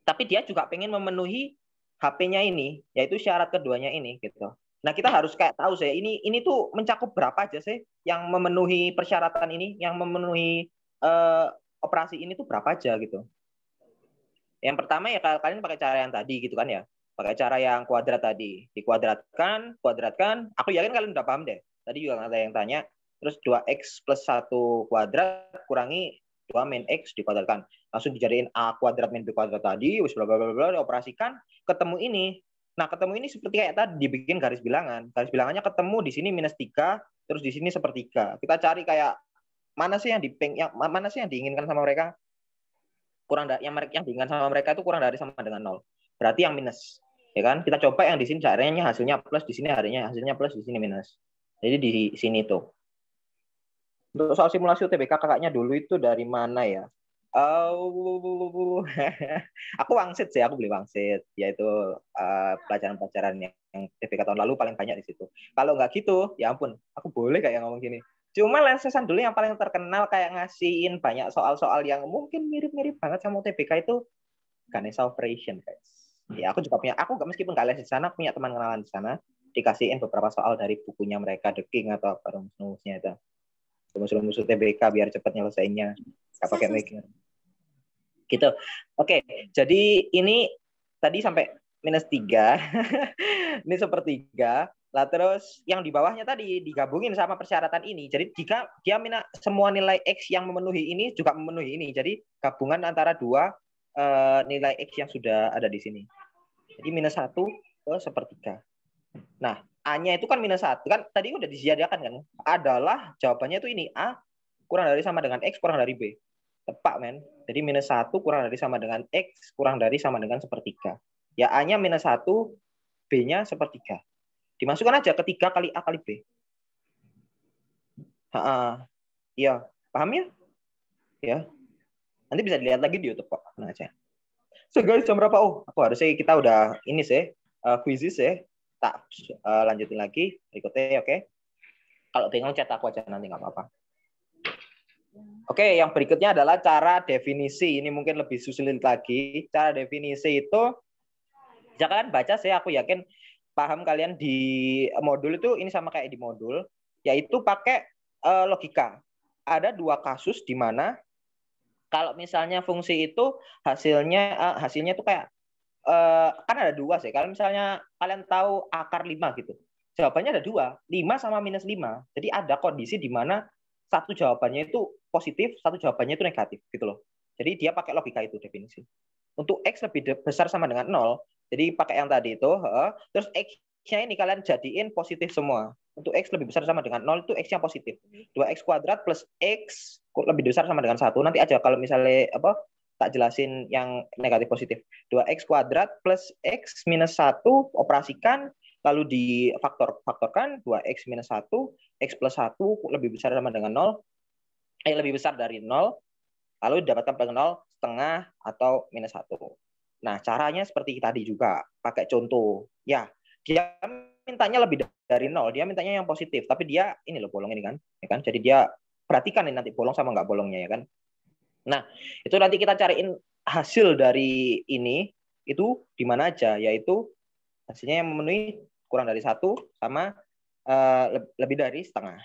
Tapi dia juga pengen memenuhi HP-nya ini, yaitu syarat keduanya ini gitu. Nah, kita harus kayak tahu sih ini tuh mencakup berapa aja sih yang memenuhi persyaratan ini, yang memenuhi operasi ini tuh berapa aja gitu. Yang pertama ya kalian pakai cara yang tadi gitu kan ya. Pakai cara yang kuadrat tadi. Dikuadratkan. Aku yakin kalian udah paham deh. Tadi juga ada yang tanya. Terus 2x plus 1 kuadrat kurangi 2 min X dikuadratkan. Langsung dijadiin A kuadrat min B kuadrat tadi. Bla bla bla dioperasikan. Ketemu ini. Nah, ketemu ini seperti kayak tadi dibikin garis bilangan. Garis bilangannya ketemu di sini minus 3. Terus di sini sepertiga. Kita cari kayak mana sih yang diinginkan sama mereka? Yang diinginkan sama mereka itu kurang dari sama dengan 0. Berarti yang minus. Ya kan? Kita coba yang di sini caranya hasilnya plus, di sini hasilnya plus, di sini minus. Jadi di sini tuh. Untuk soal simulasi UTBK kakaknya dulu itu dari mana ya? Aku wangsit sih, aku beli wangsit, yaitu pelajaran-pelajaran yang UTBK tahun lalu paling banyak di situ. Kalau nggak gitu, ya ampun, aku boleh kayak ngomong gini. Cuma Lensesan dulu yang paling terkenal kayak ngasihin banyak soal-soal yang mungkin mirip-mirip banget sama UTBK itu Ganesha Operation, guys. Ya, aku nggak meskipun nggak les di sana, punya teman kenalan di sana, dikasihin beberapa soal dari bukunya mereka, The King atau apa rumus-rumusnya itu. Rumus-rumus TBK biar cepat nyelesainnya. Nggak pakai mikir. Gitu. Oke, jadi ini tadi sampai -3. Ini sepertiga. Lah terus yang di bawahnya tadi digabungin sama persyaratan ini. Jadi jika dia semua nilai X yang memenuhi ini juga memenuhi ini. Jadi gabungan antara dua nilai X yang sudah ada di sini. Jadi -1 ke sepertiga. Nah, A-nya itu kan -1. Kan tadi udah disediakan kan. Adalah jawabannya itu ini. A kurang dari sama dengan X kurang dari B. Tepat, men. Jadi -1 kurang dari sama dengan X kurang dari sama dengan sepertiga. Ya A-nya -1, B-nya sepertiga. Dimasukkan aja ketiga kali A kali B. Iya, paham ya? Ya. Nanti bisa dilihat lagi di YouTube kok. Tenang aja. So guys, jam berapa? Oh, aku harusnya kita udah ini sih, quizzes ya. Tak lanjutin lagi berikutnya, oke? Kalau bingung chat aku aja nanti nggak apa-apa. Oke, yang berikutnya adalah cara definisi. Ini mungkin lebih sulit lagi. Cara definisi itu, jika kalian baca saya, aku yakin paham kalian di modul itu ini sama kayak di modul, yaitu pakai logika. Ada dua kasus di mana kalau misalnya fungsi itu hasilnya itu kayak kan ada dua sih. Kalau misalnya kalian tahu akar 5 gitu, jawabannya ada 2, 5 sama -5. Jadi ada kondisi di mana satu jawabannya itu positif, satu jawabannya itu negatif gitu loh. Jadi dia pakai logika itu definisi. Untuk X lebih besar sama dengan 0, jadi pakai yang tadi itu, terus X-nya ini kalian jadiin positif semua. Untuk X lebih besar sama dengan 0 itu X-nya positif. 2X kuadrat plus X lebih besar sama dengan 1. Nanti aja kalau misalnya tak jelasin yang negatif positif. 2X kuadrat plus X minus 1 operasikan, lalu difaktorkan 2X minus 1, X plus 1 lebih besar sama dengan 0, lebih besar dari 0, lalu didapatkan plus 0 setengah atau -1. Nah, caranya seperti tadi juga, pakai contoh. Ya, dia mintanya lebih dari 0, dia mintanya yang positif, tapi dia ini loh bolong ini kan, ya kan? Jadi dia perhatikan ini nanti bolong sama nggak bolongnya ya kan. Nah, itu nanti kita cariin hasil dari ini itu di mana aja, yaitu hasilnya yang memenuhi kurang dari 1 sama lebih dari setengah.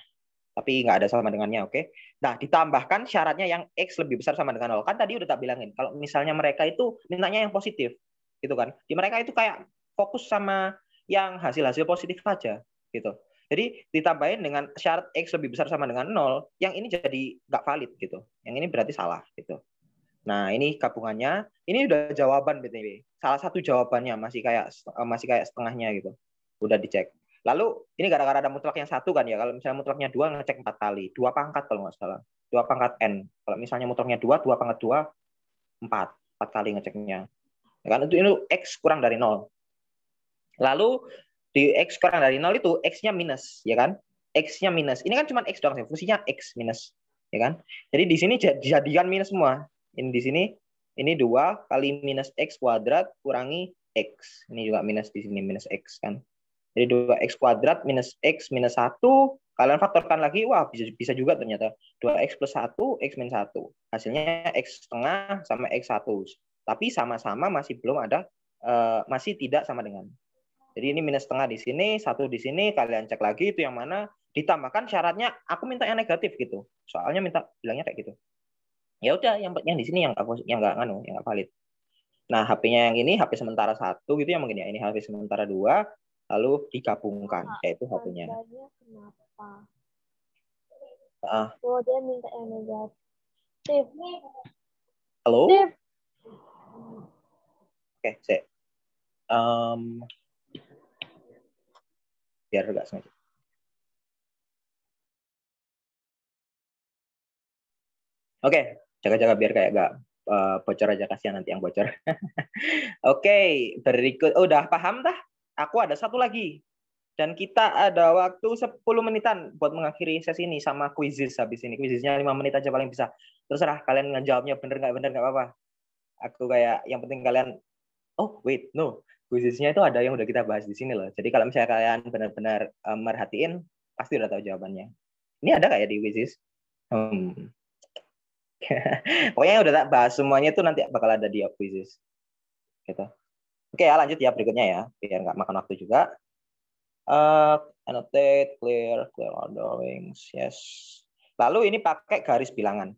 Tapi nggak ada sama dengannya, oke? Nah, ditambahkan syaratnya yang X lebih besar sama dengan 0. Kan tadi udah tak bilangin, kalau misalnya mereka itu mintanya yang positif, gitu kan. Di mereka itu kayak fokus sama yang hasil-hasil positif aja, gitu. Jadi ditambahin dengan syarat X lebih besar sama dengan 0, yang ini jadi nggak valid, gitu. Yang ini berarti salah, gitu. Nah, ini gabungannya. Ini udah jawaban BTW. Salah satu jawabannya masih kayak setengahnya, gitu. Udah dicek. Lalu ini gara-gara ada mutlak yang 1 kan ya. Kalau misalnya mutlaknya 2 ngecek 4 kali. 2 pangkat kalau nggak salah. 2 pangkat N. Kalau misalnya mutlaknya 2 pangkat 2, 4. 4 kali ngeceknya. Ya kan? Itu X kurang dari 0. Lalu di X kurang dari 0 itu X-nya minus. Ya kan? X-nya minus. Ini kan cuma X doang sih. Fungsinya X minus. Ya kan? Jadi di sini dijadikan minus semua. Ini di sini. Ini 2 kali minus X kuadrat kurangi X. Ini juga minus di sini. Minus X kan. Jadi 2X kuadrat minus X minus 1, kalian faktorkan lagi, wah bisa juga ternyata. 2X plus 1, X minus 1. Hasilnya X setengah sama X 1. Tapi sama-sama masih belum ada, masih tidak sama dengan. Jadi ini minus setengah di sini, 1 di sini, kalian cek lagi itu yang mana. Ditambahkan syaratnya, aku minta yang negatif gitu. Soalnya bilangnya kayak gitu. Ya udah, yang di sini yang nggak valid. Nah, HP-nya yang ini, HP sementara 1 gitu ya mungkin ya. Ini HP sementara 2. Lalu digabungkan, yaitu HP-nya. Kenapa? Oh, dia minta yang negatif. Halo? Oke, saya. Biar agak sengaja. Oke, jaga-jaga biar kayak gak bocor aja, kasihan nanti yang bocor. Oke, berikut. Oh, udah paham dah? Aku ada satu lagi. Dan kita ada waktu 10 menitan buat mengakhiri sesi ini sama quizzes habis ini. Quizzesnya 5 menit aja paling bisa. Terserah kalian ngejawabnya bener nggak apa-apa. Aku kayak yang penting kalian, oh wait, no. Quizzesnya itu ada yang udah kita bahas di sini loh. Jadi kalau misalnya kalian benar-benar merhatiin, pasti udah tahu jawabannya. Ini ada kayak di quizzes? Pokoknya udah tak bahas semuanya itu nanti bakal ada di quizzes. Gitu. Oke ya, lanjut ya berikutnya ya, biar nggak makan waktu juga. Annotate, clear ordering, yes. Lalu ini pakai garis bilangan.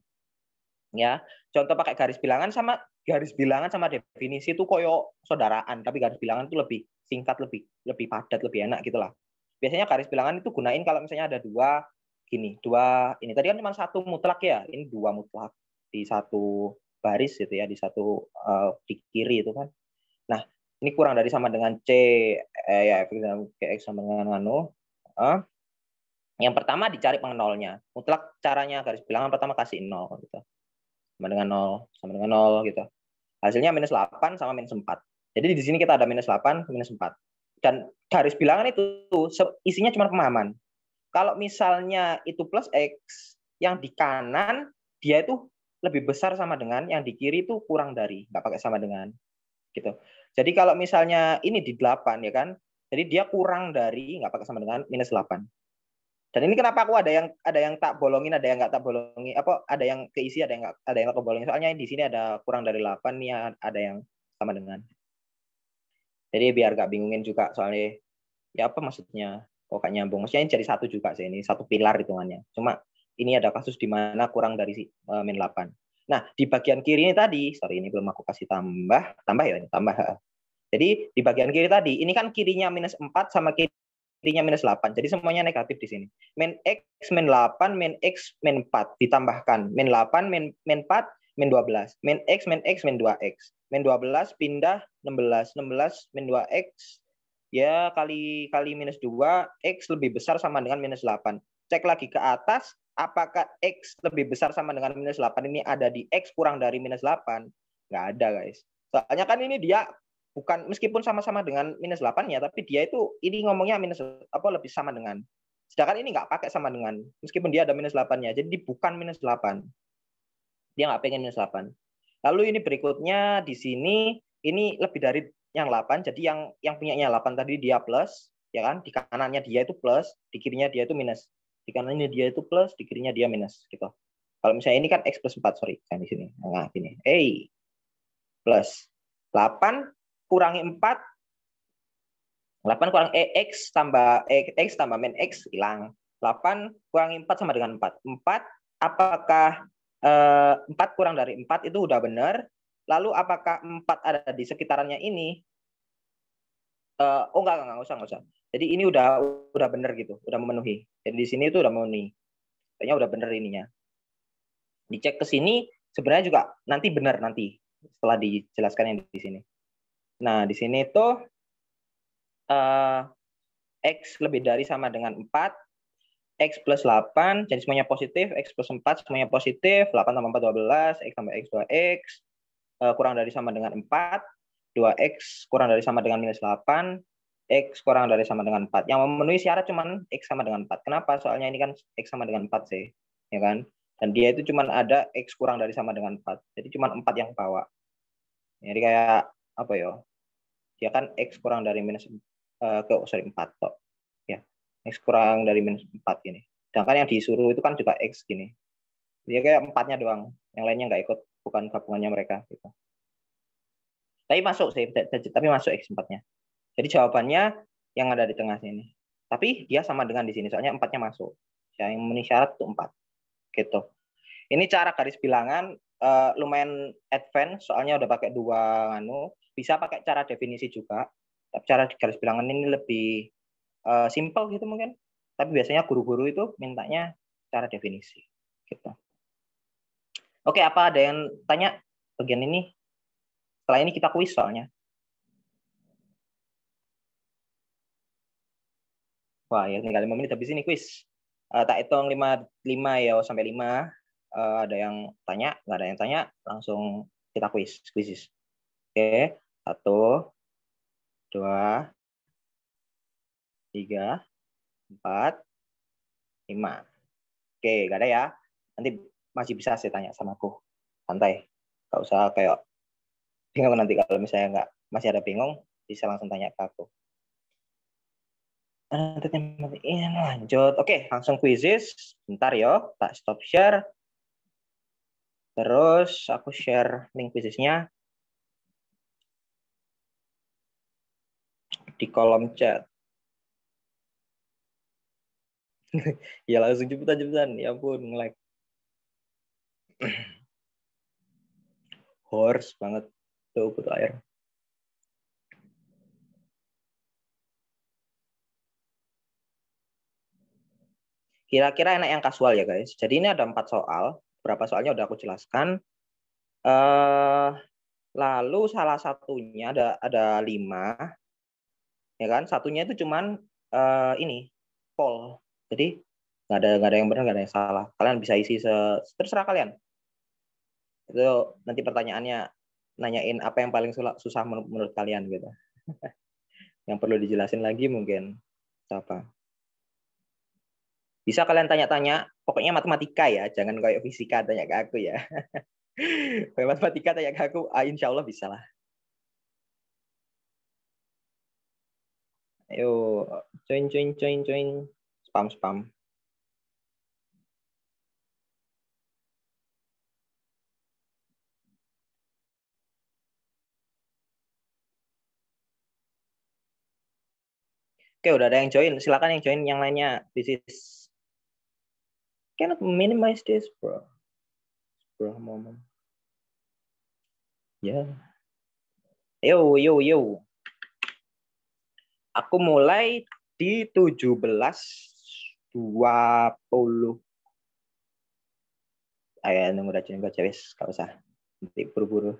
Ya, contoh pakai garis bilangan sama definisi itu koyo saudaraan, tapi garis bilangan itu lebih singkat, lebih padat, lebih enak gitulah. Biasanya garis bilangan itu gunain kalau misalnya ada dua ini tadi kan cuma satu mutlak ya, ini dua mutlak di satu baris gitu ya, di satu di kiri itu kan. Nah, ini kurang dari sama dengan C ya X sama dengan yang pertama dicari pengenolnya. Mutlak caranya garis bilangan pertama kasih 0 gitu. Sama dengan 0 gitu. Hasilnya -8 sama -4. Jadi di sini kita ada -8, -4. Dan garis bilangan itu isinya cuma pemahaman. Kalau misalnya itu plus X, yang di kanan dia itu lebih besar sama dengan, yang di kiri itu kurang dari, nggak pakai sama dengan. Gitu. Jadi kalau misalnya ini di 8 ya kan, jadi dia kurang dari, nggak pakai sama dengan, -8. Dan ini kenapa aku ada yang tak bolongin, ada yang nggak tak bolongin, ada yang keisi, ada yang nggak kebolongin. Soalnya di sini ada kurang dari 8, nih ada yang sama dengan. Jadi biar nggak bingungin juga soalnya ya apa maksudnya kok nggak nyambung. Maksudnya ini jadi satu juga sih, ini satu pilar hitungannya. Cuma ini ada kasus di mana kurang dari -8. Nah di bagian kiri ini tadi, sorry ini belum aku kasih tambah ya ini tambah. Jadi di bagian kiri tadi, ini kan kirinya -4 sama kirinya -8. Jadi semuanya negatif di sini. Min X, min 8, min X, min 4. Ditambahkan. Min 8, min 4, min 12. Min X, min 2X. Min 12 pindah 16. 16 min 2X. Ya kali -2. X lebih besar sama dengan -8. Cek lagi ke atas. Apakah X lebih besar sama dengan -8? Ini ada di X kurang dari -8. Nggak ada guys. Soalnya kan ini dia bukan, meskipun sama-sama dengan -8 ya, tapi dia itu ini ngomongnya lebih sama dengan. Sedangkan ini nggak pakai sama dengan, meskipun dia ada -8-nya. Jadi bukan -8. Dia nggak pengen -8. Lalu ini berikutnya di sini ini lebih dari yang 8. Jadi yang punyanya 8 tadi dia plus, ya kan? Di kanannya dia itu plus, di kirinya dia itu minus. Di kanannya dia itu plus, di kirinya dia minus gitu. Kalau misalnya ini kan X plus 4, sorry, kan di sini. Nah, gini. Plus 8 kurangi 4, 8 kurang X tambah X tambah min X hilang. 8 kurangi 4 sama dengan 4. 4, apakah 4 kurang dari 4 itu udah benar? Lalu apakah 4 ada di sekitarannya ini? Enggak usah. Jadi ini udah benar gitu, udah memenuhi. Jadi di sini itu udah memenuhi. Kayaknya udah benar ininya. Dicek ke sini sebenarnya juga nanti benar nanti setelah dijelaskan yang di sini. Nah, di sini itu X lebih dari sama dengan 4, X plus 8, jadi semuanya positif, X plus 4 semuanya positif, 8 tambah 4, 12, X tambah X, 2X, kurang dari sama dengan 4, 2X kurang dari sama dengan -8, X kurang dari sama dengan 4. Yang memenuhi syarat cuma X sama dengan 4. Kenapa? Soalnya ini kan X sama dengan 4 sih, ya kan? Dan dia itu cuma ada X kurang dari sama dengan 4. Jadi cuma 4 yang bawa. Jadi kayak apa ya? Dia kan X kurang dari -4 toh. Ya. X kurang dari -4 gini. Sedangkan yang disuruh itu kan juga X gini. Dia kayak 4-nya doang. Yang lainnya nggak ikut, bukan gabungannya mereka gitu. Tapi masuk sih, tapi masuk X4-nya. Jadi jawabannya yang ada di tengah sini. Tapi dia sama dengan di sini, soalnya 4-nya masuk. Yang memenuhi syarat itu 4. Gitu. Ini cara garis bilangan lumayan advance, soalnya udah pakai 2 bisa pakai cara definisi juga. Tapi cara garis bilangan ini lebih simple gitu mungkin. Tapi biasanya guru-guru itu mintanya cara definisi. Gitu. Oke, apa ada yang tanya bagian ini? Setelah ini kita kuis soalnya. Wah, ya tinggal 5 menit habis ini kuis. Tak hitung 5 ya sampai 5. Ada yang tanya, nggak ada yang tanya, langsung kita kuis. Oke, 1, 2, 3, 4, 5. Oke, nggak ada ya. Nanti masih bisa saya tanya sama aku. Santai. Nggak usah kayak bingung nanti kalau misalnya masih ada bingung, bisa langsung tanya ke aku. Lanjut. Oke, langsung quizzes. Bentar yo, tak stop share. Terus aku share link quizesnya. di kolom chat. Ya langsung cepetan. Ya ampun, nge-lag. Horse banget. Tuh, butuh air. Kira-kira enak yang kasual ya guys. Jadi ini ada 4 soal. Berapa soalnya udah aku jelaskan. Lalu salah satunya ada 5. Ya kan? Satunya itu cuman ini poll. Jadi nggak ada yang benar, nggak ada yang salah. Kalian bisa isi terserah kalian. Itu nanti pertanyaannya nanyain apa yang paling susah menurut kalian gitu. Yang perlu dijelasin lagi mungkin apa. Bisa kalian tanya-tanya, pokoknya matematika ya, jangan kayak fisika tanya ke aku ya. Kayak matematika tanya ke aku, insya Allah bisa lah. Ayo, join. Spam. Oke, udah ada yang join. Silakan yang join yang lainnya. This is cannot minimize this, bro. Moment. Ya. Yeah. Yo. Aku mulai di 17.20. Ayo nunggu rajin baca wis, enggak usah. Nanti buru-buru.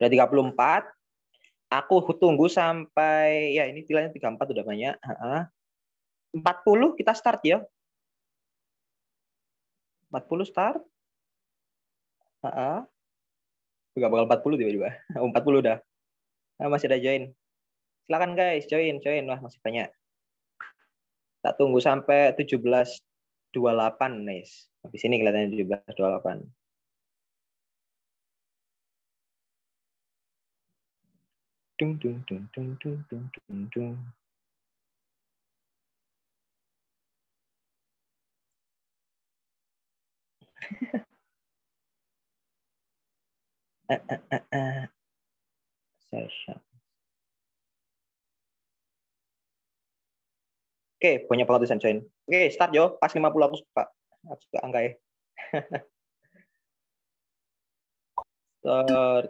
Udah 34. Aku tunggu sampai ya ini nilainya 34 udah banyak. 40 kita start ya. 40 start. Enggak bakal 40 tiba-tiba. 40 udah. Masih ada join. Silakan guys, join. Wah, masih banyak. Tak tunggu sampai 17.28 guys. Habis ini kelihatannya 17.28. Dung. Oke, banyak banget tulisan join. Oke, start yo. Pas 50 aku suka angka ya. Start.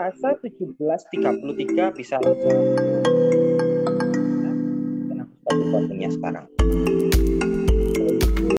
rasa 17.33 bisa langsung. Dan aku stop recordingnya sekarang.